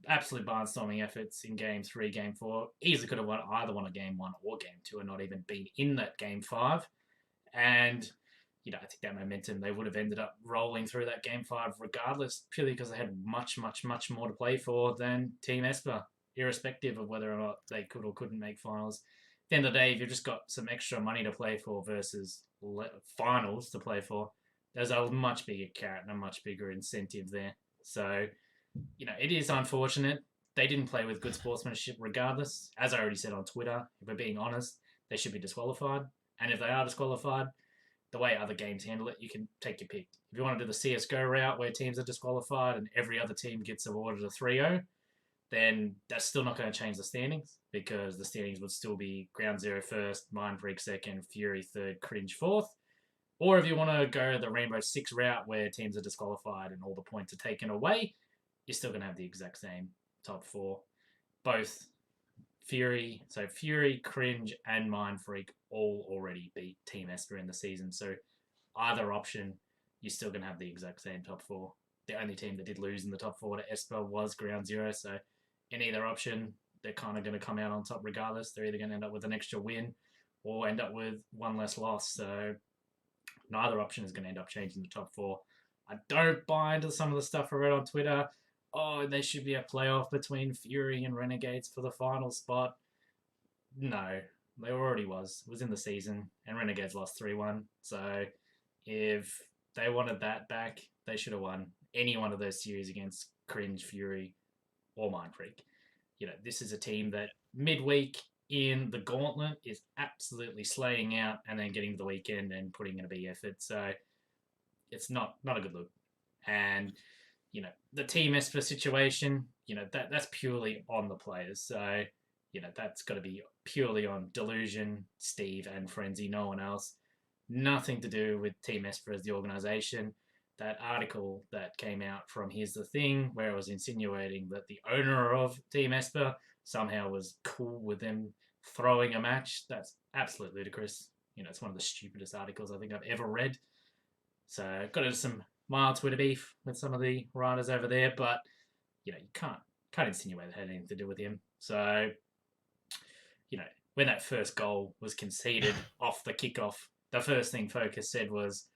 absolute barnstorming efforts in game 3, game 4. Easily could have either won a game 1 or game 2 and not even been in that game 5. And, I think that momentum, they would have ended up rolling through that game 5 regardless, purely because they had much, much, much more to play for than Team Esper, irrespective of whether or not they could or couldn't make finals. At the end of the day, if you've just got some extra money to play for versus finals to play for, there's a much bigger carrot and a much bigger incentive there. So, it is unfortunate. They didn't play with good sportsmanship regardless. As I already said on Twitter, if we're being honest, they should be disqualified. And if they are disqualified, the way other games handle it, you can take your pick. If you want to do the CSGO route where teams are disqualified and every other team gets awarded a 3-0, then that's still not going to change the standings because the standings would still be Ground Zero first, Mind Freak second, Fury third, Cringe fourth. Or if you want to go the Rainbow Six route where teams are disqualified and all the points are taken away, you're still going to have the exact same top 4. Both Fury, Cringe, and Mind Freak all already beat Team Esper in the season. So either option, you're still going to have the exact same top 4. The only team that did lose in the top 4 to Esper was Ground Zero. So in either option, they're kind of going to come out on top regardless. They're either going to end up with an extra win or end up with one less loss. So neither option is going to end up changing the top 4. I don't buy into some of the stuff I read on Twitter. Oh, there should be a playoff between Fury and Renegades for the final spot. No, there already was. It was in the season, and Renegades lost 3-1. So if they wanted that back, they should have won any one of those series against Cringe, Fury, or Mind Freak. This is a team that midweek in the gauntlet is absolutely slaying out and then getting to the weekend and putting in a big effort. So it's not a good look. And, the Team Esper situation, that's purely on the players. So, that's got to be purely on Delusion, Steve, and Frenzy, no one else. Nothing to do with Team Esper as the organisation. That article that came out from Here's the Thing, where it was insinuating that the owner of Team Esper somehow was cool with them throwing a match, that's absolutely ludicrous. It's one of the stupidest articles I think I've ever read. So got into some mild Twitter beef with some of the writers over there, but you can't insinuate it had anything to do with him. So, when that first goal was conceded off the kickoff, the first thing Focus said was,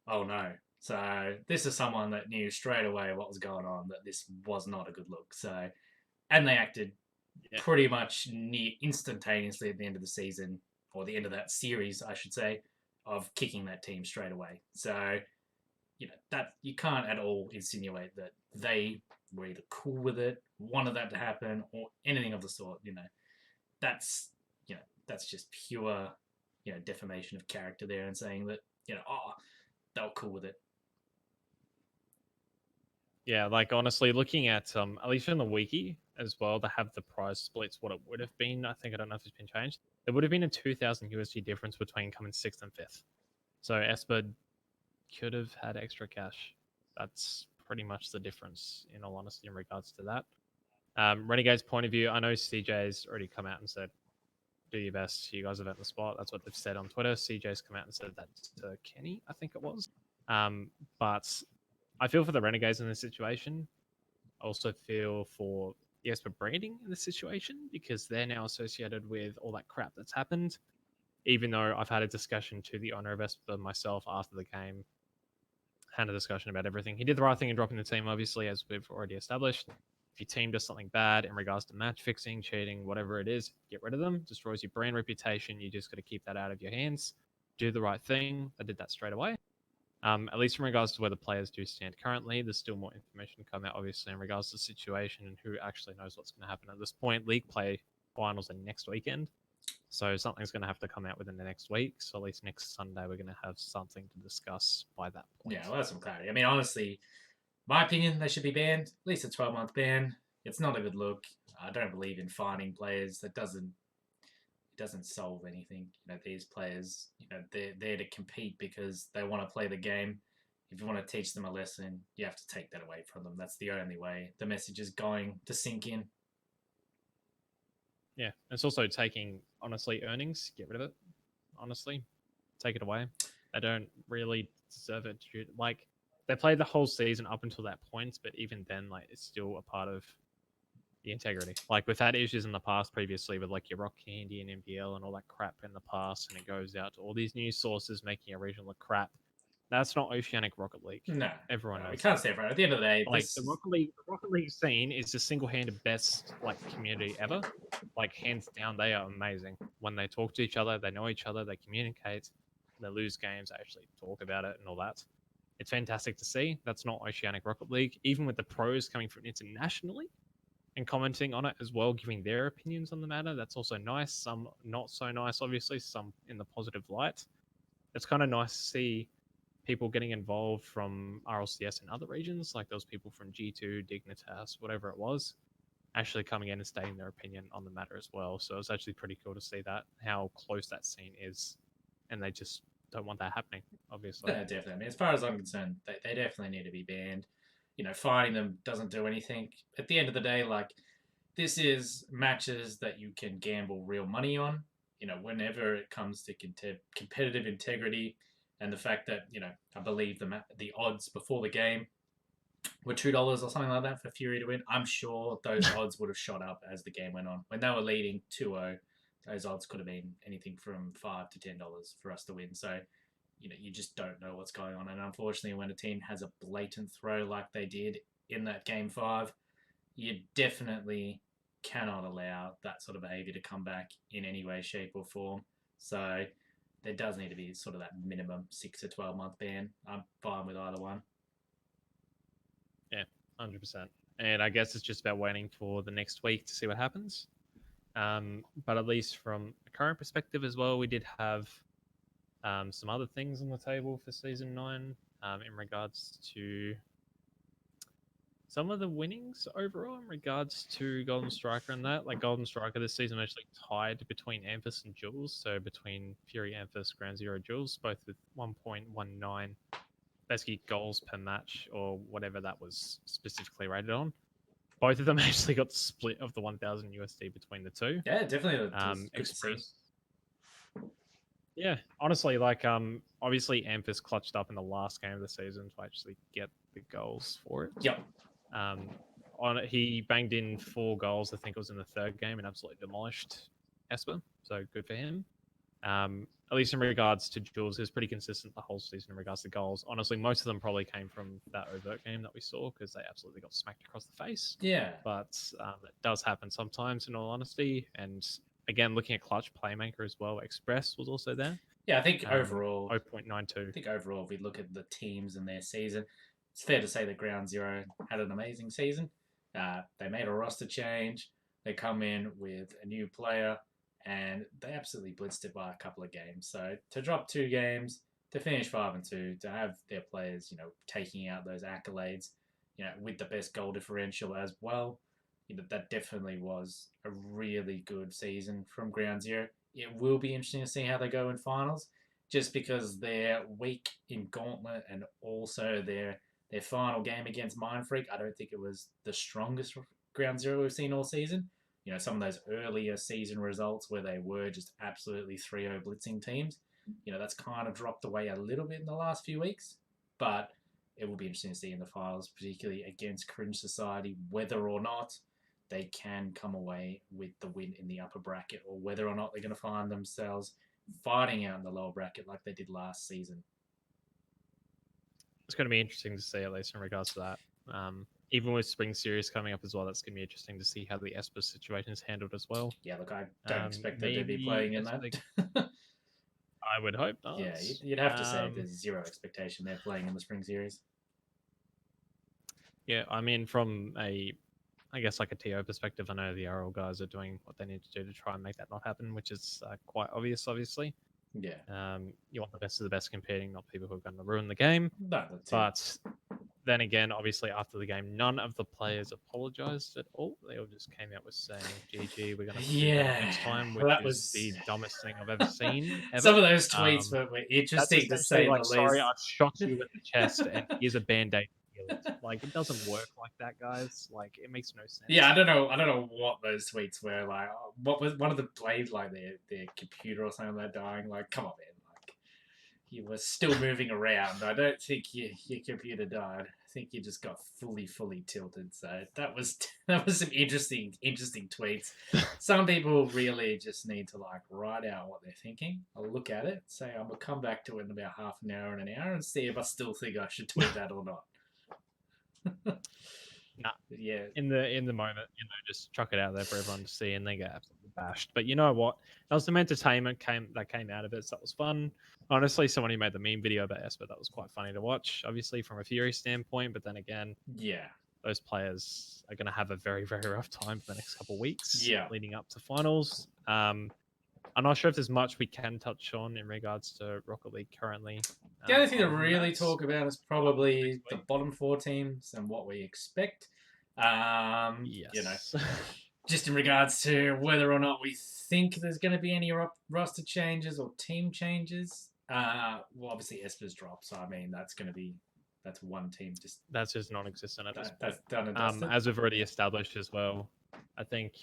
"Oh no." So this is someone that knew straight away what was going on, that this was not a good look. So, and they acted pretty much near instantaneously at the end of the season, or the end of that series, I should say, of kicking that team straight away. So, that you can't at all insinuate that they were either cool with it, wanted that to happen, or anything of the sort. That's that's just pure defamation of character there, and saying that they were cool with it. Yeah, like honestly, looking at least in the wiki as well, to have the prize splits, what it would have been. I don't know if it's been changed. There would have been a 2,000 USD difference between coming sixth and fifth. So Esper could have had extra cash. That's pretty much the difference, in all honesty, in regards to that. Renegade's point of view, I know CJ's already come out and said, "Do your best. You guys have earned the spot." That's what they've said on Twitter. CJ's come out and said that to Kenny, I think it was. But I feel for the Renegades in this situation. I also feel for Esper branding in this situation, because they're now associated with all that crap that's happened. Even though I've had a discussion to the owner of Esper myself after the game, had a discussion about everything. He did the right thing in dropping the team, obviously, as we've already established. If your team does something bad in regards to match fixing, cheating, whatever it is, get rid of them. Destroys your brand reputation. You just got to keep that out of your hands. Do the right thing. I did that straight away. At least in regards to where the players do stand currently, there's still more information to come out, obviously, in regards to the situation and who actually knows what's going to happen at this point. League play finals are next weekend, so something's going to have to come out within the next week. So at least next Sunday, we're going to have something to discuss by that point. Yeah, well, that's some clarity. I mean, honestly, my opinion, they should be banned. At least a 12-month ban. It's not a good look. I don't believe in fining players. That doesn't solve anything. These players, they're there to compete because they want to play the game. If you want to teach them a lesson, you have to take that away from them. That's the only way the message is going to sink in. Yeah, it's also taking, honestly, earnings. Get rid of it. Honestly, take it away. They don't really deserve it. Like, they played the whole season up until that point, but even then, like, it's still a part of the integrity. Like, we've had issues in the past previously with like your Rock Candy and MPL and all that crap in the past, and it goes out to all these news sources making a regional look crap. That's not Oceanic Rocket League. No, everyone knows. We can't say for it. At the end of the day, like the Rocket League scene is the single-handed best like community ever. Like, hands down, they are amazing. When they talk to each other, they know each other, they communicate. They lose games, they actually talk about it and all that. It's fantastic to see. That's not Oceanic Rocket League. Even with the pros coming from internationally and commenting on it as well, giving their opinions on the matter, that's also nice. Some not so nice, obviously. Some in the positive light. It's kind of nice to see people getting involved from RLCS and other regions, like those people from G2, Dignitas, whatever it was, actually coming in and stating their opinion on the matter as well. So it's actually pretty cool to see that, how close that scene is, and they just don't want that happening, obviously. Yeah, definitely. I mean, as far as I'm concerned, they definitely need to be banned. Fining them doesn't do anything. At the end of the day, like, this is matches that you can gamble real money on. Whenever it comes to competitive integrity, and the fact that I believe the odds before the game were $2 or something like that for Fury to win. I'm sure those odds would have shot up as the game went on. When they were leading 2-0, those odds could have been anything from $5 to $10 for us to win. So, you just don't know what's going on. And unfortunately, when a team has a blatant throw like they did in that game 5, you definitely cannot allow that sort of behaviour to come back in any way, shape, or form. So there does need to be sort of that minimum 6 to 12-month ban. I'm fine with either one. Yeah, 100%. And I guess it's just about waiting for the next week to see what happens. But at least from a current perspective as well, we did have some other things on the table for Season 9 in regards to some of the winnings overall in regards to Golden Striker and that. Like, Golden Striker this season actually tied between Amphis and Jules, so between Fury, Amphis, Ground Zero, Jules, both with 1.19 basically goals per match, or whatever that was specifically rated on. Both of them actually got the split of the 1,000 USD between the two. Yeah, definitely. Good to see. Yeah, honestly, like obviously Emphas clutched up in the last game of the season to actually get the goals for it. Yep. Um, he banged in 4 goals. I think it was in the third game and absolutely demolished Esper. So good for him. At least in regards to Jules, he was pretty consistent the whole season in regards to goals. Honestly, most of them probably came from that overt game that we saw because they absolutely got smacked across the face. Yeah. But it does happen sometimes, in all honesty. And again, looking at clutch playmaker as well, Express was also there. Yeah, I think overall, 0.92. I think overall, if we look at the teams and their season, it's fair to say that Ground Zero had an amazing season. They made a roster change. They come in with a new player, and they absolutely blitzed it by a couple of games. So to drop 2 games, to finish 5-2, to have their players, taking out those accolades, with the best goal differential as well, that definitely was a really good season from Ground Zero. It will be interesting to see how they go in finals, just because they're weak in Gauntlet and also their final game against Mind Freak. I don't think it was the strongest Ground Zero we've seen all season. Some of those earlier season results where they were just absolutely 3-0 blitzing teams, that's kind of dropped away a little bit in the last few weeks. But it will be interesting to see in the finals, particularly against Cringe Society, whether or not they can come away with the win in the upper bracket, or whether or not they're going to find themselves fighting out in the lower bracket like they did last season. It's going to be interesting to see, at least in regards to that. Even with Spring Series coming up as well, that's going to be interesting to see how the Esper situation is handled as well. Yeah, look, I don't expect them to be playing in that. I would hope not. Yeah, you'd have to say there's zero expectation they're playing in the Spring Series. Yeah, I mean, from I guess like a TO perspective, I know the RL guys are doing what they need to do to try and make that not happen, which is quite obvious, obviously. Yeah. You want the best of the best competing, not people who are going to ruin the game. No, that's but then again, obviously after the game, none of the players apologized at all. They all just came out with saying, "GG, we're going to do better next time," which is the dumbest thing I've ever seen. Ever. Some of those tweets were interesting to say like, the sorry, least. I shot you in the chest, and here's a band-aid. Like, it doesn't work like that, guys. Like, it makes no sense. Yeah, I don't know what those tweets were like. What was one of the blamed like their computer or something like dying? Like, come on, man! Like, you were still moving around. I don't think your computer died. I think you just got fully tilted. So that was some interesting tweets. Some people really just need to like write out what they're thinking. I'll look at it, say I'm gonna come back to it in about half an hour and an hour, and see if I still think I should tweet that or not. Nah. Yeah. In the moment, just chuck it out there for everyone to see, and they get absolutely bashed. But you know what? That was some entertainment came out of it, so that was fun. Honestly, someone who made the meme video about Esper, that was quite funny to watch. Obviously, from a Fury standpoint, but then again, yeah, those players are going to have a very, very rough time for the next couple of weeks, yeah, leading up to finals. I'm not sure if there's much we can touch on in regards to Rocket League currently. The only thing to really talk about is probably the bottom 4 teams and what we expect. Yes. Just in regards to whether or not we think there's going to be any roster changes or team changes. Well, obviously Esper's drop, so I mean that's one team. That's just non-existent at this point. That's done and dusted. As we've already established as well, I think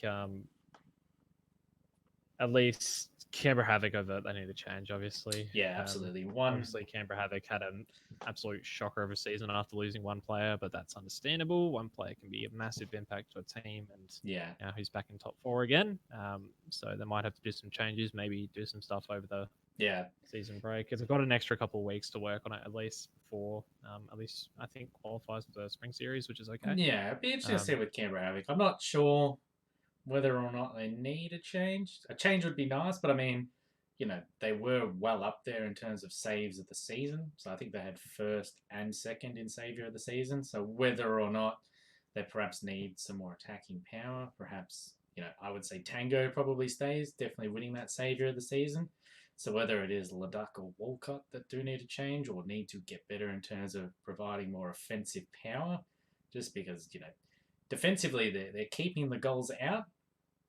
at least Canberra Havoc over they need to change, obviously. Yeah, absolutely. Obviously, Canberra Havoc had an absolute shocker of a season after losing one player, but that's understandable. One player can be a massive impact to a team, and now he's back in top 4 again. So they might have to do some changes, maybe do some stuff over the season break, because they've got an extra couple of weeks to work on it at least before at least I think qualifies for the Spring Series, which is okay. Yeah, it'd be interesting to see with Canberra Havoc. I'm not sure whether or not they need a change. A change would be nice, but I mean, they were well up there in terms of saves of the season. So I think they had first and second in savior of the season. So whether or not they perhaps need some more attacking power, perhaps, I would say Tango probably stays, definitely winning that savior of the season. So whether it is Leduc or Walcott that do need to change or need to get better in terms of providing more offensive power, just because, defensively, they're keeping the goals out,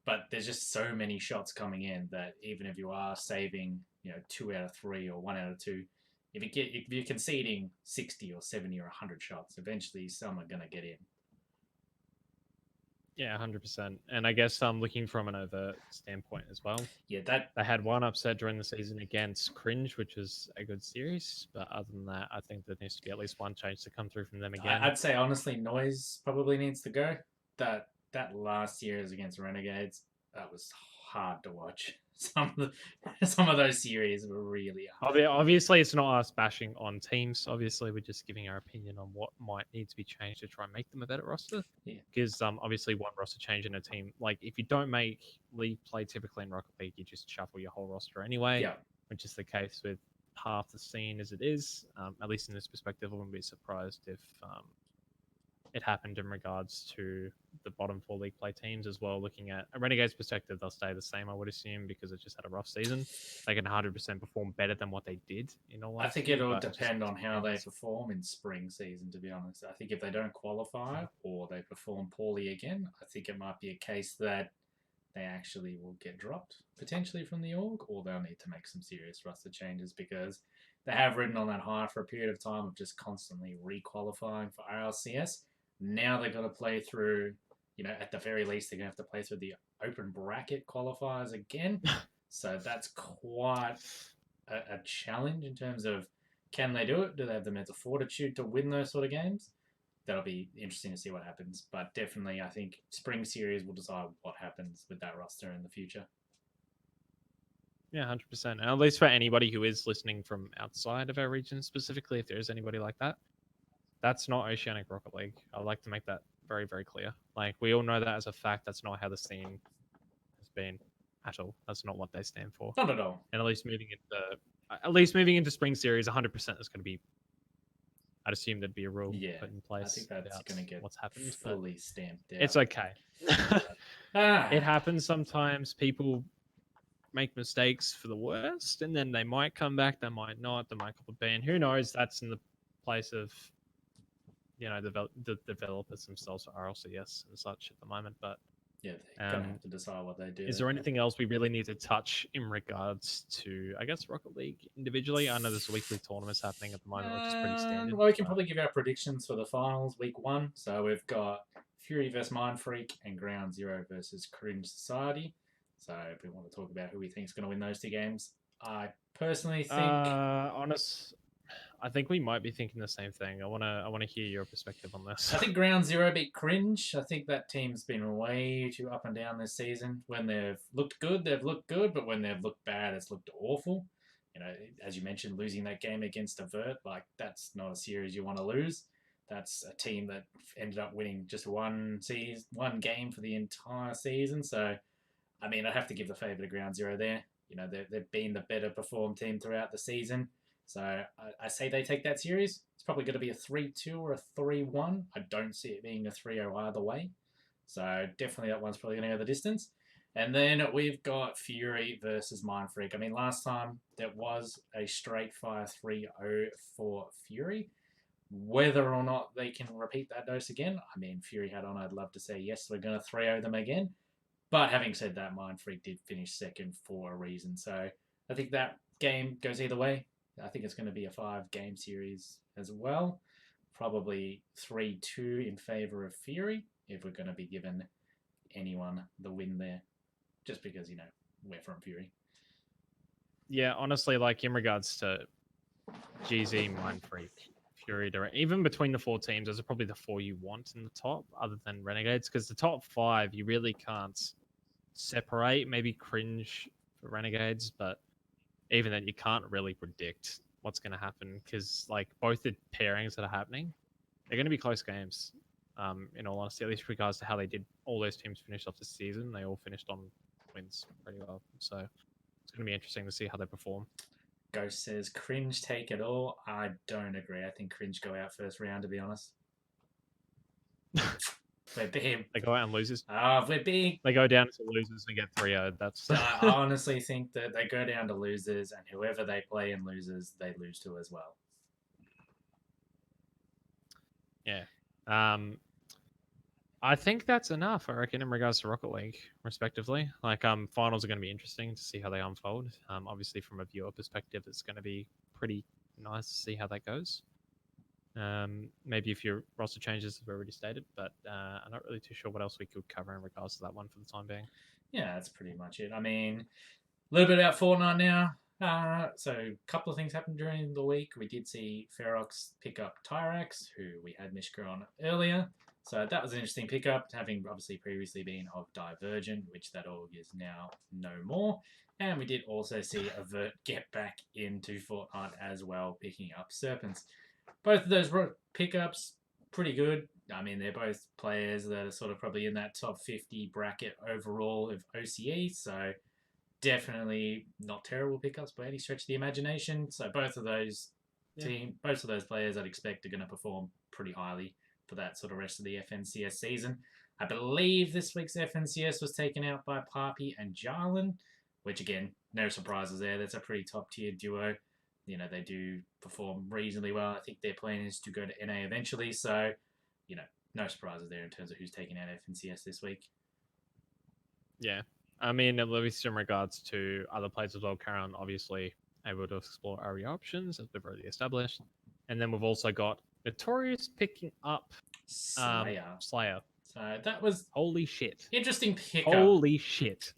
but there's just so many shots coming in that even if you are saving, 2 out of 3 or 1 out of 2, if you're conceding 60 or 70 or 100 shots, eventually some are going to get in. Yeah, 100%. And I guess I'm looking from an overt standpoint as well. Yeah, that They had one upset during the season against Cringe, which was a good series. But other than that, I think there needs to be at least one change to come through from them again. I'd say honestly, Noise probably needs to go. That last series against Renegades, that was hard to watch. Some of those series were really hard. Obviously, it's not us bashing on teams. Obviously, we're just giving our opinion on what might need to be changed to try and make them a better roster. Yeah. Because obviously, one roster change in a team, like if you don't make league play typically in Rocket League, you just shuffle your whole roster anyway. Yeah. Which is the case with half the scene as it is. At least in this perspective, I wouldn't be surprised if it happened in regards to the bottom four league play teams as well. Looking at a Renegades perspective, they'll stay the same, I would assume, because it just had a rough season. They can 100% perform better than what they did in all. I think it'll depend on how they perform in spring season, to be honest. I think if they don't qualify or they perform poorly again, I think it might be a case that they actually will get dropped potentially from the org, or they'll need to make some serious roster changes because they have ridden on that high for a period of time of just constantly re-qualifying for RLCS. Now they've got to play through, at the very least, they're going to have to play through the open bracket qualifiers again. So that's quite a challenge in terms of can they do it? Do they have the mental fortitude to win those sort of games? That'll be interesting to see what happens. But definitely, I think Spring Series will decide what happens with that roster in the future. Yeah, 100%. And at least for anybody who is listening from outside of our region, specifically, if there is anybody like that, that's not Oceanic Rocket League. I'd like to make that very, very clear. Like, we all know that as a fact. That's not how the scene has been at all. That's not what they stand for. Not at all. And at least moving into Spring Series, 100% is going to be. I'd assume there'd be a rule put in place. I think that's going to get what's happened. fully stamped out. It's okay. It happens sometimes. People make mistakes for the worst, and then they might come back. They might not. They might couple ban. Who knows? That's in the place of the developers themselves for RLCS and such at the moment. But yeah, they're gonna have to decide what they do. Is there anything else we really need to touch in regards to, I guess, Rocket League individually? I know there's weekly tournaments happening at the moment, which is pretty standard. Well, we can probably give our predictions for the finals, week 1. So we've got Fury versus Mind Freak and Ground Zero versus Cringe Society. So if we want to talk about who we think is going to win those 2 games, I personally think. I think we might be thinking the same thing. I wanna hear your perspective on this. I think Ground Zero beat Cringe. I think that team's been way too up and down this season. When they've looked good, but when they've looked bad, it's looked awful. As you mentioned, losing that game against Avert, that's not a series you want to lose. That's a team that ended up winning just one game for the entire season. So, I mean, I have to give the favour to Ground Zero there. They've been the better performed team throughout the season. So I say they take that series. It's probably going to be a 3-2 or a 3-1. I don't see it being a 3-0 either way. So definitely that one's probably going to go the distance. And then we've got Fury versus Mind Freak. I mean, last time there was a straight fire 3-0 for Fury. Whether or not they can repeat that dose again, I mean, Fury had on, I'd love to say, yes, we're going to 3-0 them again. But having said that, Mind Freak did finish second for a reason. So I think that game goes either way. I think it's going to be a 5-game series as well. Probably 3-2 in favour of Fury if we're going to be giving anyone the win there. Just because, we're from Fury. Yeah, honestly, in regards to GZ, Mind Freak, Fury, even between the 4 teams, those are probably the 4 you want in the top, other than Renegades, because the top 5 you really can't separate. Maybe Cringe for Renegades, but even then, you can't really predict what's going to happen because, both the pairings that are happening, they're going to be close games. In all honesty, at least with regards to how they did, all those teams finished off the season. They all finished on wins pretty well. So it's going to be interesting to see how they perform. Ghost says, Cringe take it all. I don't agree. I think Cringe go out first round, to be honest. They go out and losers. We're big. They go down to losers and get 3-0. That's. I honestly think that they go down to losers, and whoever they play in losers, they lose to as well. Yeah. I think that's enough, I reckon, in regards to Rocket League, respectively. Finals are going to be interesting to see how they unfold. Obviously, from a viewer perspective, it's going to be pretty nice to see how that goes. Maybe if your roster changes, as we already stated, but I'm not really too sure what else we could cover in regards to that one for the time being. Yeah, that's pretty much it. I mean, a little bit about Fortnite now. So a couple of things happened during the week. We did see Ferox pick up Tyrax, who we had Mishka on earlier. So that was an interesting pickup, having obviously previously been of Divergent, which that org is now no more. And we did also see Avert get back into Fortnite as well, picking up Serpents. Both of those pickups, pretty good. I mean, they're both players that are sort of probably in that top 50 bracket overall of OCE. So definitely not terrible pickups by any stretch of the imagination. So both of those both of those players I'd expect are going to perform pretty highly for that sort of rest of the FNCS season. I believe this week's FNCS was taken out by Parpy and Jarlin, which again, no surprises there. That's a pretty top tier duo. You know, they do perform reasonably well. I think their plan is to go to NA eventually. So, you know, no surprises there in terms of who's taking out FNCS this week. Yeah. I mean, at least in regards to other players as well, Karen obviously able to explore area options as we've already established. And then we've also got Notorious picking up Slayer. Slayer. So that was Holy shit. Interesting pickup. Holy shit.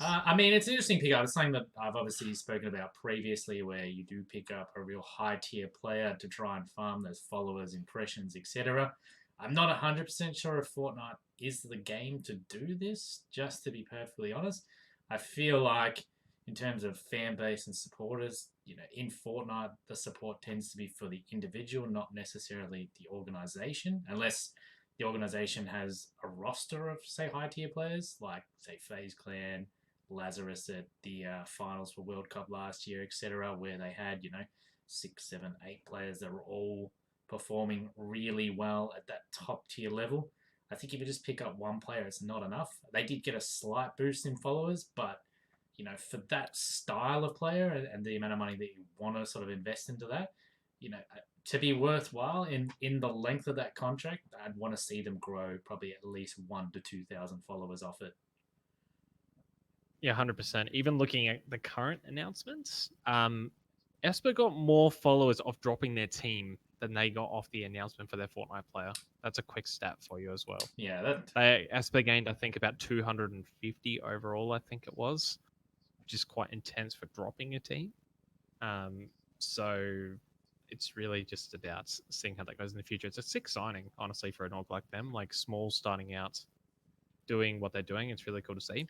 I mean, it's an interesting pickup. It's something that I've obviously spoken about previously, where you do pick up a real high tier player to try and farm those followers, impressions, etc. I'm not 100% sure if Fortnite is the game to do this, just to be perfectly honest. I feel like, in terms of fan base and supporters, you know, in Fortnite, the support tends to be for the individual, not necessarily the organization, unless the organization has a roster of, say, high tier players, like, say, FaZe Clan, Lazarus at the finals for World Cup last year, etc., where they had, you know, 6, 7, 8 players that were all performing really well at that top tier level. I think if you just pick up one player, it's not enough. They did get a slight boost in followers, but, you know, for that style of player and the amount of money that you want to sort of invest into that, you know, to be worthwhile in the length of that contract, I'd want to see them grow probably at least 1,000 to 2,000 followers off it. Yeah, 100%. Even looking at the current announcements, Esper got more followers off dropping their team than they got off the announcement for their Fortnite player. That's a quick stat for you as well. Yeah, Esper gained, I think, about 250 overall, I think it was, which is quite intense for dropping a team. So it's really just about seeing how that goes in the future. It's a sick signing, honestly, for an org like them, like small starting out, doing what they're doing. It's really cool to see.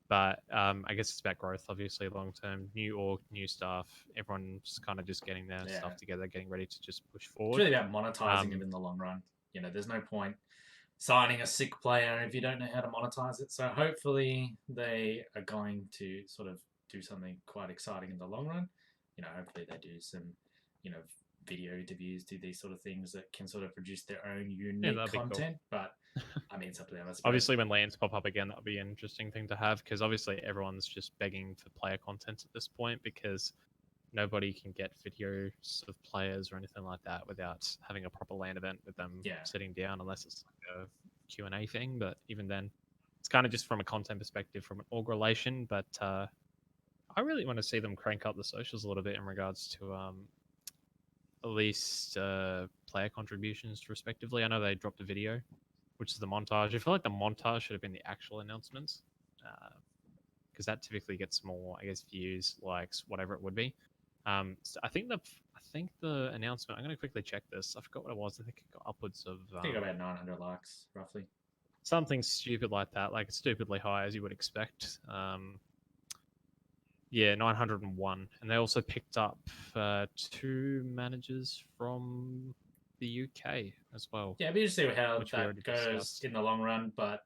But I guess it's about growth, obviously, long term. New org, new staff. Everyone's kind of just getting their stuff together, getting ready to just push forward. It's really about monetizing it in the long run. You know, there's no point signing a sick player if you don't know how to monetize it. So hopefully they are going to sort of do something quite exciting in the long run. You know, hopefully they do some, you know, video interviews, do these sort of things that can sort of produce their own unique content. Cool. But I mean, it's up to them. Obviously, when lands pop up again, that would be an interesting thing to have, because obviously everyone's just begging for player content at this point, because nobody can get videos of players or anything like that without having a proper LAN event with them sitting down, unless it's like a Q&A thing. But even then, it's kind of just from a content perspective, from an org relation. But I really want to see them crank up the socials a little bit in regards to at least player contributions, respectively. I know they dropped a video, which is the montage. I feel like the montage should have been the actual announcements, because that typically gets more, I guess, views, likes, whatever it would be. So I think the announcement. I'm going to quickly check this. I forgot what it was. I think it got upwards of. I think about 900 likes, roughly. Something stupid like that, like stupidly high, as you would expect. Yeah, 901, and they also picked up 2 managers from the UK as well. Yeah, it'll be interesting to see how that goes in the long run, but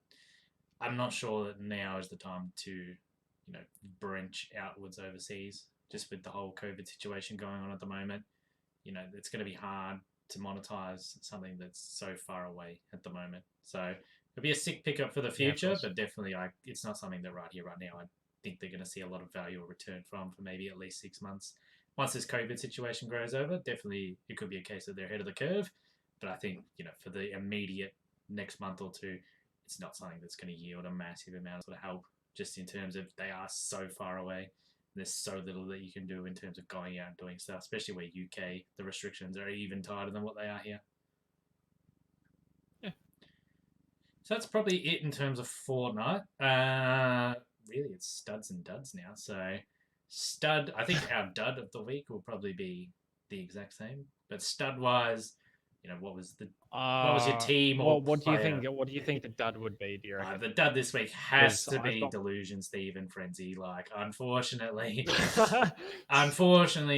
I'm not sure that now is the time to, you know, branch outwards overseas, just with the whole COVID situation going on at the moment. You know, it's going to be hard to monetize something that's so far away at the moment. So it'll be a sick pickup for the future, but definitely it's not something that right here, right now, I think they're going to see a lot of value or return from for maybe at least 6 months. Once this COVID situation grows over, definitely it could be a case that they're ahead of the curve. But I think, you know, for the immediate next month or two, it's not something that's going to yield a massive amount of sort of help, just in terms of they are so far away. there's so little that you can do in terms of going out and doing stuff, especially where UK, the restrictions are even tighter than what they are here. Yeah. So that's probably it in terms of Fortnite. Really, it's studs and duds now. So, stud, I think our dud of the week will probably be the exact same. But stud wise, what was your team or what do you think? player? What do you think the dud would be? Do you reckon? The dud this week has 'Cause to I've be got- Delusion, Steve, and Frenzy. Like, unfortunately,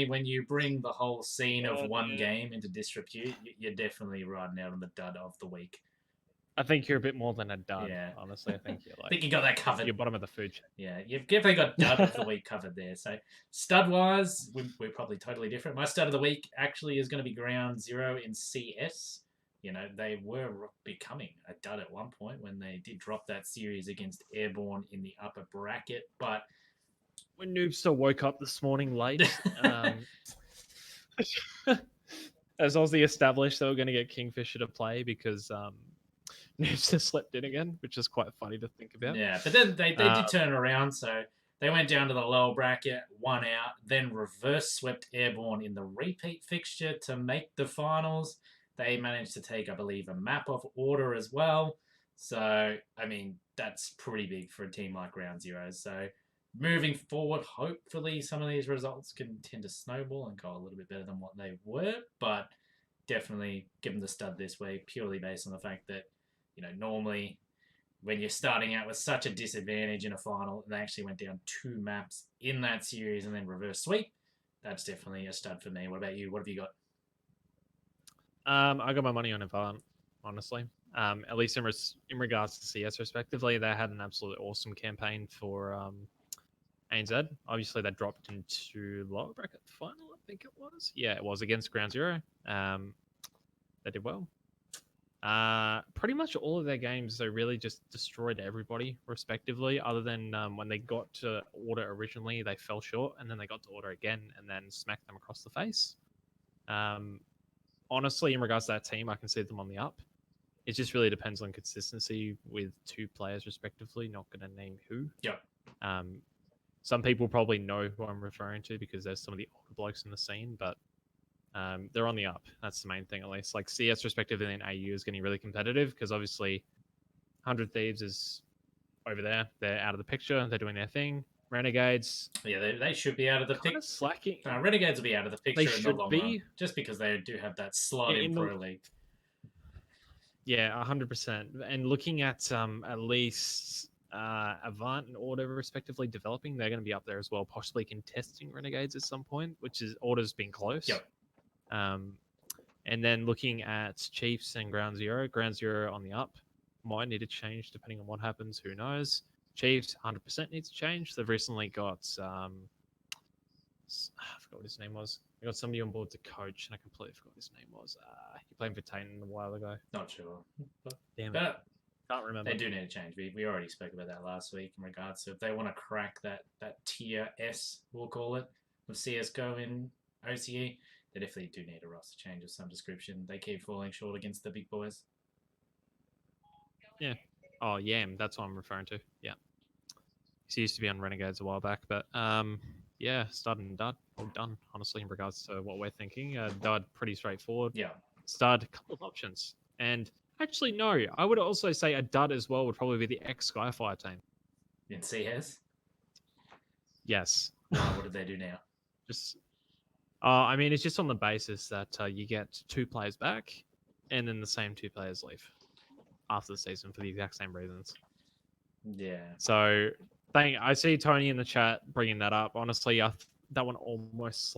when you bring the whole scene of Oh, one dear. game into disrepute, you're definitely riding out on the dud of the week. I think you're a bit more than a dud. Yeah. Honestly, I think you're I like think you got that covered. you're bottom of the food chain. Yeah, you've definitely got dud of the week covered there. So stud wise, we're probably totally different. My stud of the week actually is going to be Ground Zero in CS. They were becoming a dud at one point when they did drop that series against Airborne in the upper bracket, but When Noob still woke up this morning late, as Aussie established, they were going to get Kingfisher to play because Noobs just slept in again, which is quite funny to think about. Yeah, but then they did turn around, so they went down to the lower bracket, won out, then reverse swept Airborne in the repeat fixture to make the finals. They managed to take, I believe, a map of order as well. So, I mean, that's pretty big for a team like Ground Zero. So, moving forward, hopefully some of these results can tend to snowball and go a little bit better than what they were. But definitely give them the stud this way, purely based on the fact that, normally when you're starting out with such a disadvantage in a final, and they actually went down 2 maps in that series and then reverse sweep. That's definitely a stud for me. What about you? What have you got? I got my money on Avant, honestly. At least in regards to CS, respectively, they had an absolutely awesome campaign for ANZ. Obviously, they dropped into lower bracket final, I think it was. Yeah, it was against Ground Zero. They did well. Pretty much all of their games, they really just destroyed everybody, respectively. Other than when they got to order originally, they fell short, and then they got to order again, and then smacked them across the face. Honestly, in regards to that team, I can see them on the up. It just really depends on consistency with 2 players, respectively. Not going to name who. Yep. Some people probably know who I'm referring to because there's some of the older blokes in the scene, but they're on the up. That's the main thing, at least. Like CS, respectively, in AU is getting really competitive because obviously 100 Thieves is over there. They're out of the picture. They're doing their thing. Renegades. Yeah, they should be out of the Kind of slacking. Renegades will be out of the picture in the long be. run, just because they do have that slot in Pro League. Yeah, 100%. And looking at least Avant and Order, respectively, developing, they're going to be up there as well, possibly contesting Renegades at some point, which is Order's been close. Yep. And then looking at Chiefs and Ground Zero on the up, might need to change depending on what happens. Who knows? Chiefs 100% needs to change. They've recently got I forgot what his name was. They got somebody on board to coach, and I completely forgot what his name was. He played for Tayton a while ago. Not sure. Damn it. Can't remember. They do need to change. We already spoke about that last week in regards to if they want to crack that tier S, we'll call it, of CSGO in OCE, they definitely do need a roster change of some description. They keep falling short against the big boys. Yeah. Oh, Yam. That's what I'm referring to. Yeah. He used to be on Renegades a while back, but yeah, stud and dud. All done, honestly, in regards to what we're thinking. Dud, pretty straightforward. Yeah. Stud, a couple of options. And actually, no, I would also say a dud as well would probably be the ex-Skyfire team. In CS? Yes. What did they do now? Just, I mean, it's just on the basis that you get 2 players back, and then the same 2 players leave after the season for the exact same reasons. Yeah. So, I see Tony in the chat bringing that up. Honestly, that one almost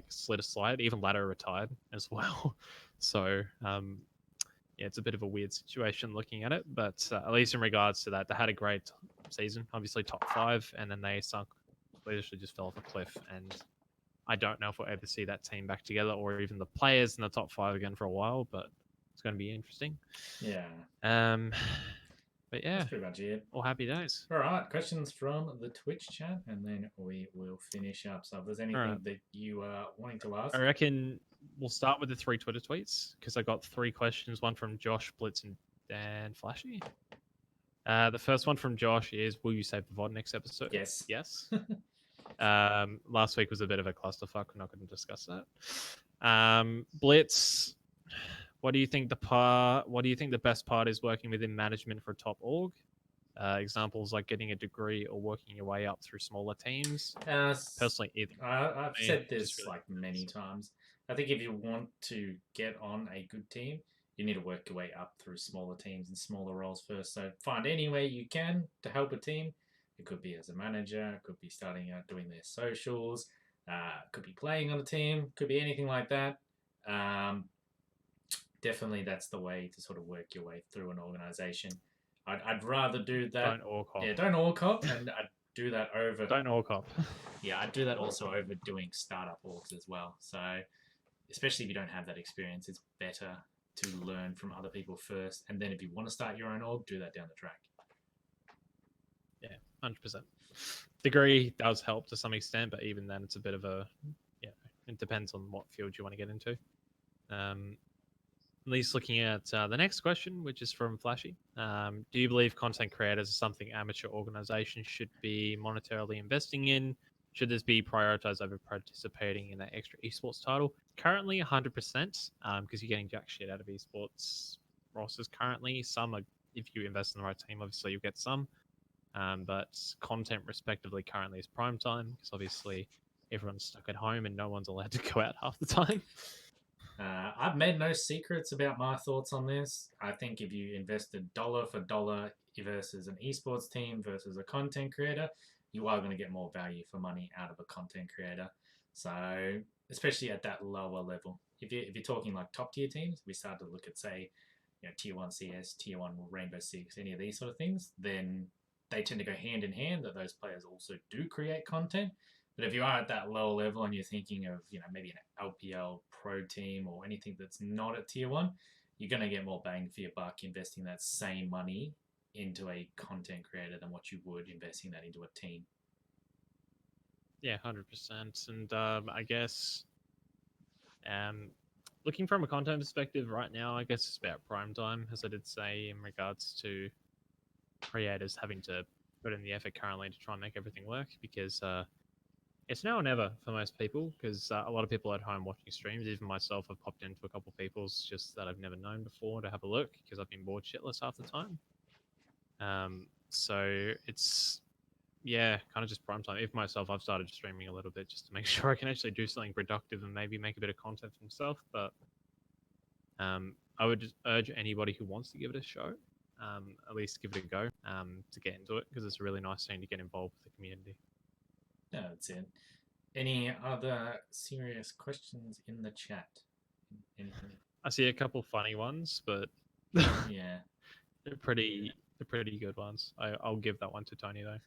slid aside. Even Ladder retired as well. So, yeah, it's a bit of a weird situation looking at it. But at least in regards to that, they had a great season. Obviously, top 5, and then they sunk. They literally just fell off a cliff. And I don't know if we'll ever see that team back together, or even the players in the top 5 again for a while. But it's going to be interesting. Yeah. But yeah, that's pretty much it. All happy days. All right, questions from the Twitch chat, and then we will finish up. So if there's anything that you are wanting to ask, I reckon we'll start with the 3 Twitter tweets because I got 3 questions. One from Josh, Blitz, and Dan Flashy. The first one from Josh is, will you save the VOD next episode? Yes. Yes. Last week was a bit of a clusterfuck. We're not going to discuss that. Blitz. What do you think the best part is working within management for a top org? Examples like getting a degree or working your way up through smaller teams. Personally, either. I've said this Just really like many times. I think if you want to get on a good team, you need to work your way up through smaller teams and smaller roles first. So find any way you can to help a team. It could be as a manager, it could be starting out doing their socials, could be playing on a team, could be anything like that. Definitely, that's the way to sort of work your way through an organization. I'd rather do that. Don't orc hop. Yeah, don't orc hop, and I'd do that over. Don't orc hop. Yeah, I'd do that also over doing startup orgs as well. So, especially if you don't have that experience, it's better to learn from other people first, and then if you want to start your own org, do that down the track. Yeah, 100%. Degree does help to some extent, but even then, it's a bit of a it depends on what field you want to get into. At least looking at the next question, which is from Flashy. Do you believe content creators are something amateur organizations should be monetarily investing in? Should this be prioritized over participating in that extra esports title? Currently, 100%, because you're getting jack shit out of esports rosters currently. Some are, if you invest in the right team, obviously you'll get some. But content, respectively, currently is prime time, because obviously everyone's stuck at home and no one's allowed to go out half the time. I've made no secrets about my thoughts on this. I think if you invested dollar for dollar versus an esports team versus a content creator, you are going to get more value for money out of a content creator. So, especially at that lower level, if you're talking like top tier teams, we start to look at say, tier one CS, tier one Rainbow Six, any of these sort of things, then they tend to go hand in hand. That those players also do create content. But if you are at that lower level and you're thinking of, maybe an LPL pro team or anything that's not at tier one, you're going to get more bang for your buck investing that same money into a content creator than what you would investing that into a team. Yeah, 100%. And I guess looking from a content perspective right now, I guess it's about prime time, as I did say, in regards to creators having to put in the effort currently to try and make everything work, because it's now or never for most people, because a lot of people at home watching streams, even myself, have popped into a couple of people's just that I've never known before to have a look, because I've been bored shitless half the time. So it's, kind of just prime time. If myself, I've started streaming a little bit just to make sure I can actually do something productive and maybe make a bit of content for myself. But I would just urge anybody who wants to give it a show, at least give it a go, to get into it, because it's a really nice thing to get involved with the community. No, that's it. Any other serious questions in the chat? Anything? I see a couple funny ones, but Yeah. they're pretty good ones. I'll give that one to Tony though.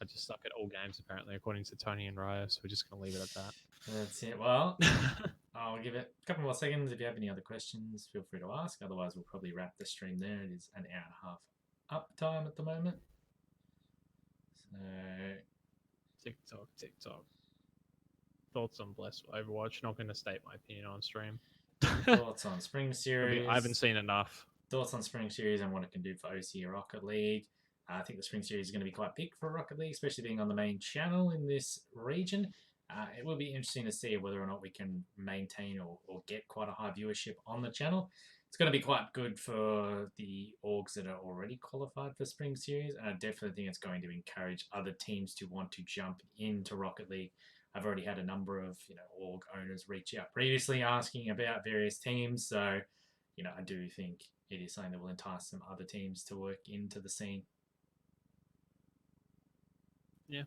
I just suck at all games apparently, according to Tony and Raya. So we're just gonna leave it at that. That's it. Well, I'll give it a couple more seconds. If you have any other questions, feel free to ask. Otherwise, we'll probably wrap the stream there. It is an hour and a half up time at the moment. So TikTok. Thoughts on Bless Overwatch? Not going to state my opinion on stream. thoughts on Spring Series? I haven't seen enough. Thoughts on Spring Series and what it can do for OC or Rocket League. I think the Spring Series is going to be quite big for Rocket League, especially being on the main channel in this region. It will be interesting to see whether or not we can maintain or get quite a high viewership on the channel. It's going to be quite good for the orgs that are already qualified for Spring Series, and I definitely think it's going to encourage other teams to want to jump into Rocket League. I've already had a number of org owners reach out previously asking about various teams, so I do think it is something that will entice some other teams to work into the scene. Yeah.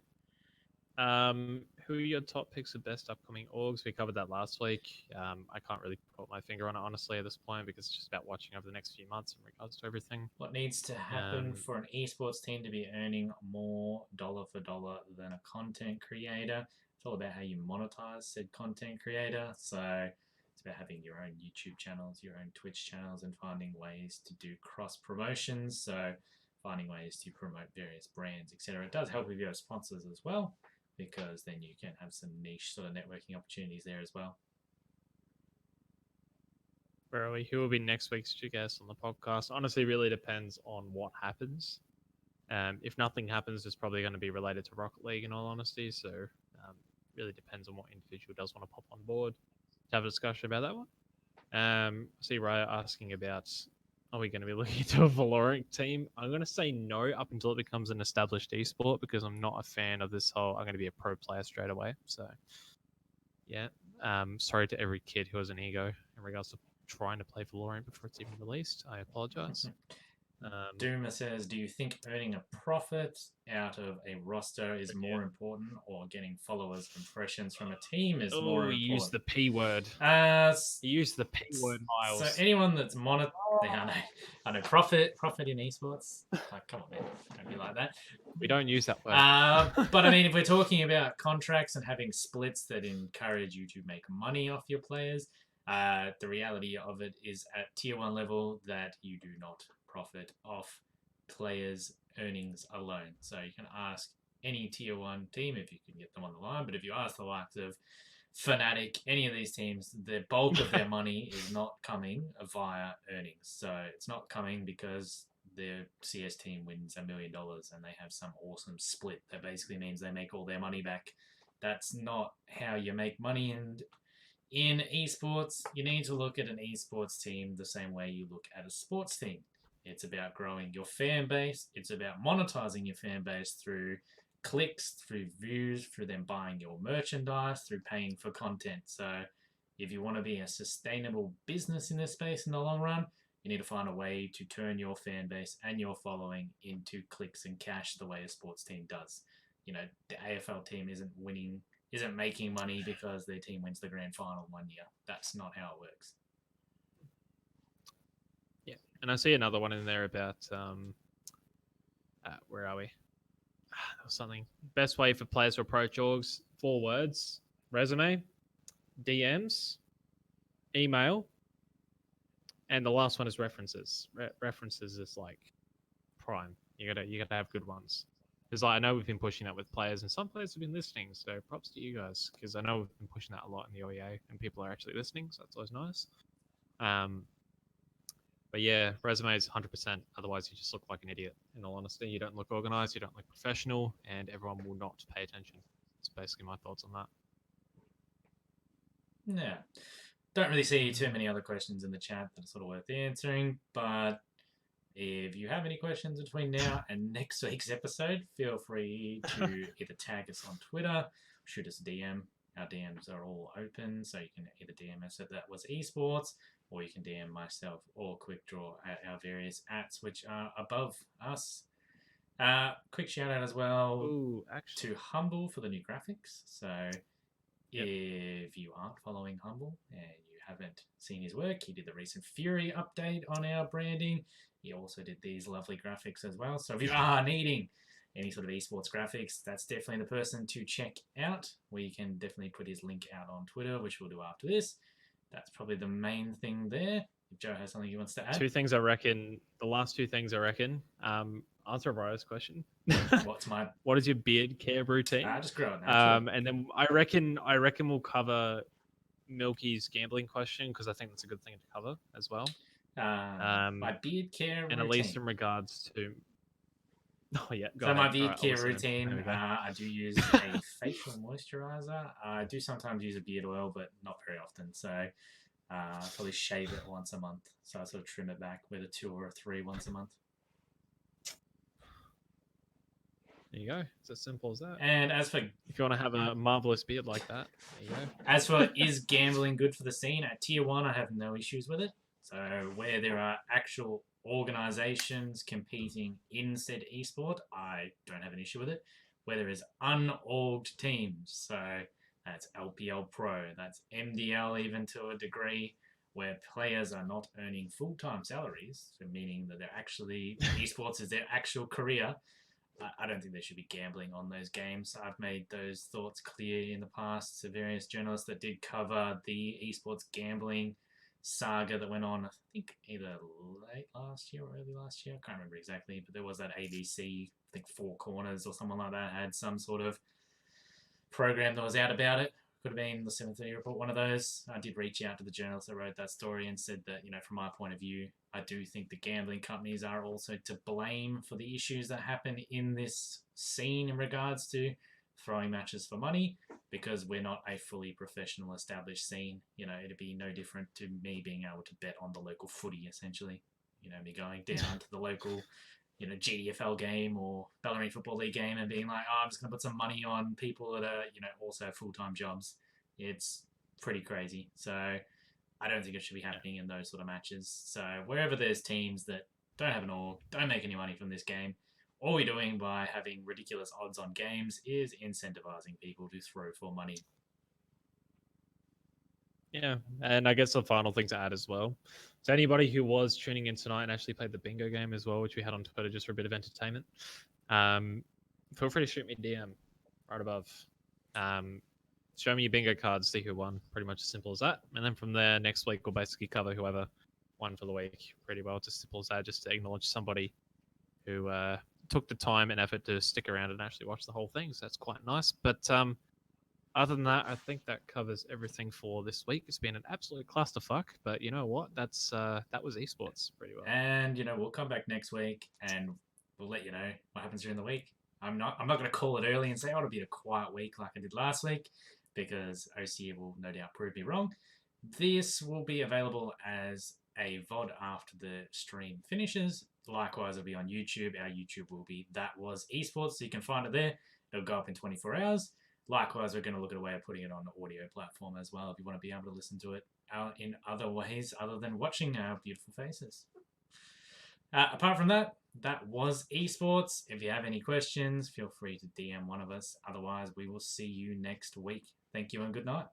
Who are your top picks of best upcoming orgs? We covered that last week. I can't really put my finger on it, honestly, at this point, because it's just about watching over the next few months in regards to everything. What needs to happen for an esports team to be earning more dollar for dollar than a content creator? It's all about how you monetize said content creator. So it's about having your own YouTube channels, your own Twitch channels, and finding ways to do cross promotions. So finding ways to promote various brands, etc. It does help with your sponsors as well, because then you can have some niche sort of networking opportunities there as well. Where are we? Who will be next week's guest on the podcast? Honestly, really depends on what happens. If nothing happens, it's probably going to be related to Rocket League, in all honesty. So really depends on what individual does want to pop on board to have a discussion about that one. I see Raya asking about, are we going to be looking into a Valorant team? I'm going to say no up until it becomes an established esport, because I'm not a fan of this whole, I'm going to be a pro player straight away. So, yeah. Sorry to every kid who has an ego in regards to trying to play Valorant before it's even released. I apologize. Doomer says, do you think earning a profit out of a roster is more important, or getting followers, impressions from a team is more important? You used the P word. You used the P word, Miles. So anyone that's I know profit in esports. Like, come on, man, don't be like that. We don't use that word. But I mean, if we're talking about contracts and having splits that encourage you to make money off your players, the reality of it is at tier 1 level that you do not profit off players' earnings alone. So you can ask any tier 1 team if you can get them on the line, but if you ask the likes of Fnatic, any of these teams, the bulk of their money is not coming via earnings. So it's not coming because their CS team wins $1 million and they have some awesome split that basically means they make all their money back. That's not how you make money. And in esports, you need to look at an esports team the same way you look at a sports team. It's about growing your fan base. It's about monetizing your fan base through clicks, through views, through them buying your merchandise, through paying for content. So if you want to be a sustainable business in this space in the long run, you need to find a way to turn your fan base and your following into clicks and cash the way a sports team does. You know, the AFL team isn't making money because their team wins the grand final one year. That's not how it works. Yeah, and I see another one in there about where are we? There was something. Best way for players to approach orgs: 4 words: resume, DMs, email, and the last one is references. References is like prime. You gotta have good ones. Because I know we've been pushing that with players, and some players have been listening. So props to you guys, because I know we've been pushing that a lot in the OEA, and people are actually listening. So that's always nice. But yeah, resume is 100%. Otherwise, you just look like an idiot. In all honesty, you don't look organized, you don't look professional, and everyone will not pay attention. That's basically my thoughts on that. Yeah. Don't really see too many other questions in the chat that are sort of worth answering, but if you have any questions between now and next week's episode, feel free to either tag us on Twitter, shoot us a DM. Our DMs are all open, so you can either DM us at That Was Esports, or you can DM myself or Quick Draw at our various @s, which are above us. Quick shout out as well to Humble for the new graphics. So if you aren't following Humble and you haven't seen his work, he did the recent Fury update on our branding. He also did these lovely graphics as well. So if you are needing any sort of esports graphics, that's definitely the person to check out. We can definitely put his link out on Twitter, which we'll do after this. That's probably the main thing there. If Joe has something he wants to add. 2 things I reckon. The last 2 things I reckon. Answer Briar's question. What is your beard care routine? Just grow it naturally. And then I reckon we'll cover Milky's gambling question, because I think that's a good thing to cover as well. My beard care routine. And at least in regards to... Oh, yeah. So my beard care routine, I do use a facial moisturizer. I do sometimes use a beard oil, but not very often. So I probably shave it once a month. So I sort of trim it back with a 2 or a 3 once a month. There you go. It's as simple as that. And as for... If you want to have a marvelous beard like that, there you go. As for is gambling good for the scene, at tier 1, I have no issues with it. So where there are actual organizations competing in said esport, I don't have an issue with it. Where there is unorged teams, so that's LPL Pro, that's MDL even to a degree, where players are not earning full-time salaries, so meaning that they're actually, esports is their actual career, I don't think they should be gambling on those games. I've made those thoughts clear in the past to various journalists that did cover the esports gambling saga that went on, I think either late last year or early last year. I can't remember exactly, but there was that ABC, I think 4 Corners or someone like that, had some sort of program that was out about it. could have been the 7:30 report, one of those. I did reach out to the journalist that wrote that story and said that, from my point of view, I do think the gambling companies are also to blame for the issues that happen in this scene in regards to throwing matches for money, because we're not a fully professional established scene. It'd be no different to me being able to bet on the local footy, essentially. Me going down to the local GDFL game or Ballarat Football League game and being like, oh, I'm just going to put some money on people that are, also full-time jobs. It's pretty crazy. So I don't think it should be happening in those sort of matches. So wherever there's teams that don't have an org, don't make any money from this game, all we're doing by having ridiculous odds on games is incentivizing people to throw for money. Yeah, and I guess the final thing to add as well. So anybody who was tuning in tonight and actually played the bingo game as well, which we had on Twitter just for a bit of entertainment, feel free to shoot me a DM right above. Show me your bingo cards, see who won. Pretty much as simple as that. And then from there, next week we'll basically cover whoever won for the week pretty well. It's as simple as that, just to acknowledge somebody who took the time and effort to stick around and actually watch the whole thing. So that's quite nice. But other than that, I think that covers everything for this week. It's been an absolute clusterfuck, but you know what? That was esports pretty well. And we'll come back next week and we'll let you know what happens during the week. I'm not going to call it early and say, it'll be a quiet week like I did last week, because OCE will no doubt prove me wrong. This will be available as a VOD after the stream finishes. Likewise, it'll be on YouTube. Our YouTube will be That Was Esports, so you can find it there. It'll go up in 24 hours. Likewise, we're going to look at a way of putting it on the audio platform as well, if you want to be able to listen to it in other ways other than watching our beautiful faces. Apart from that, that was esports. If you have any questions, feel free to DM one of us. Otherwise, we will see you next week. Thank you and good night.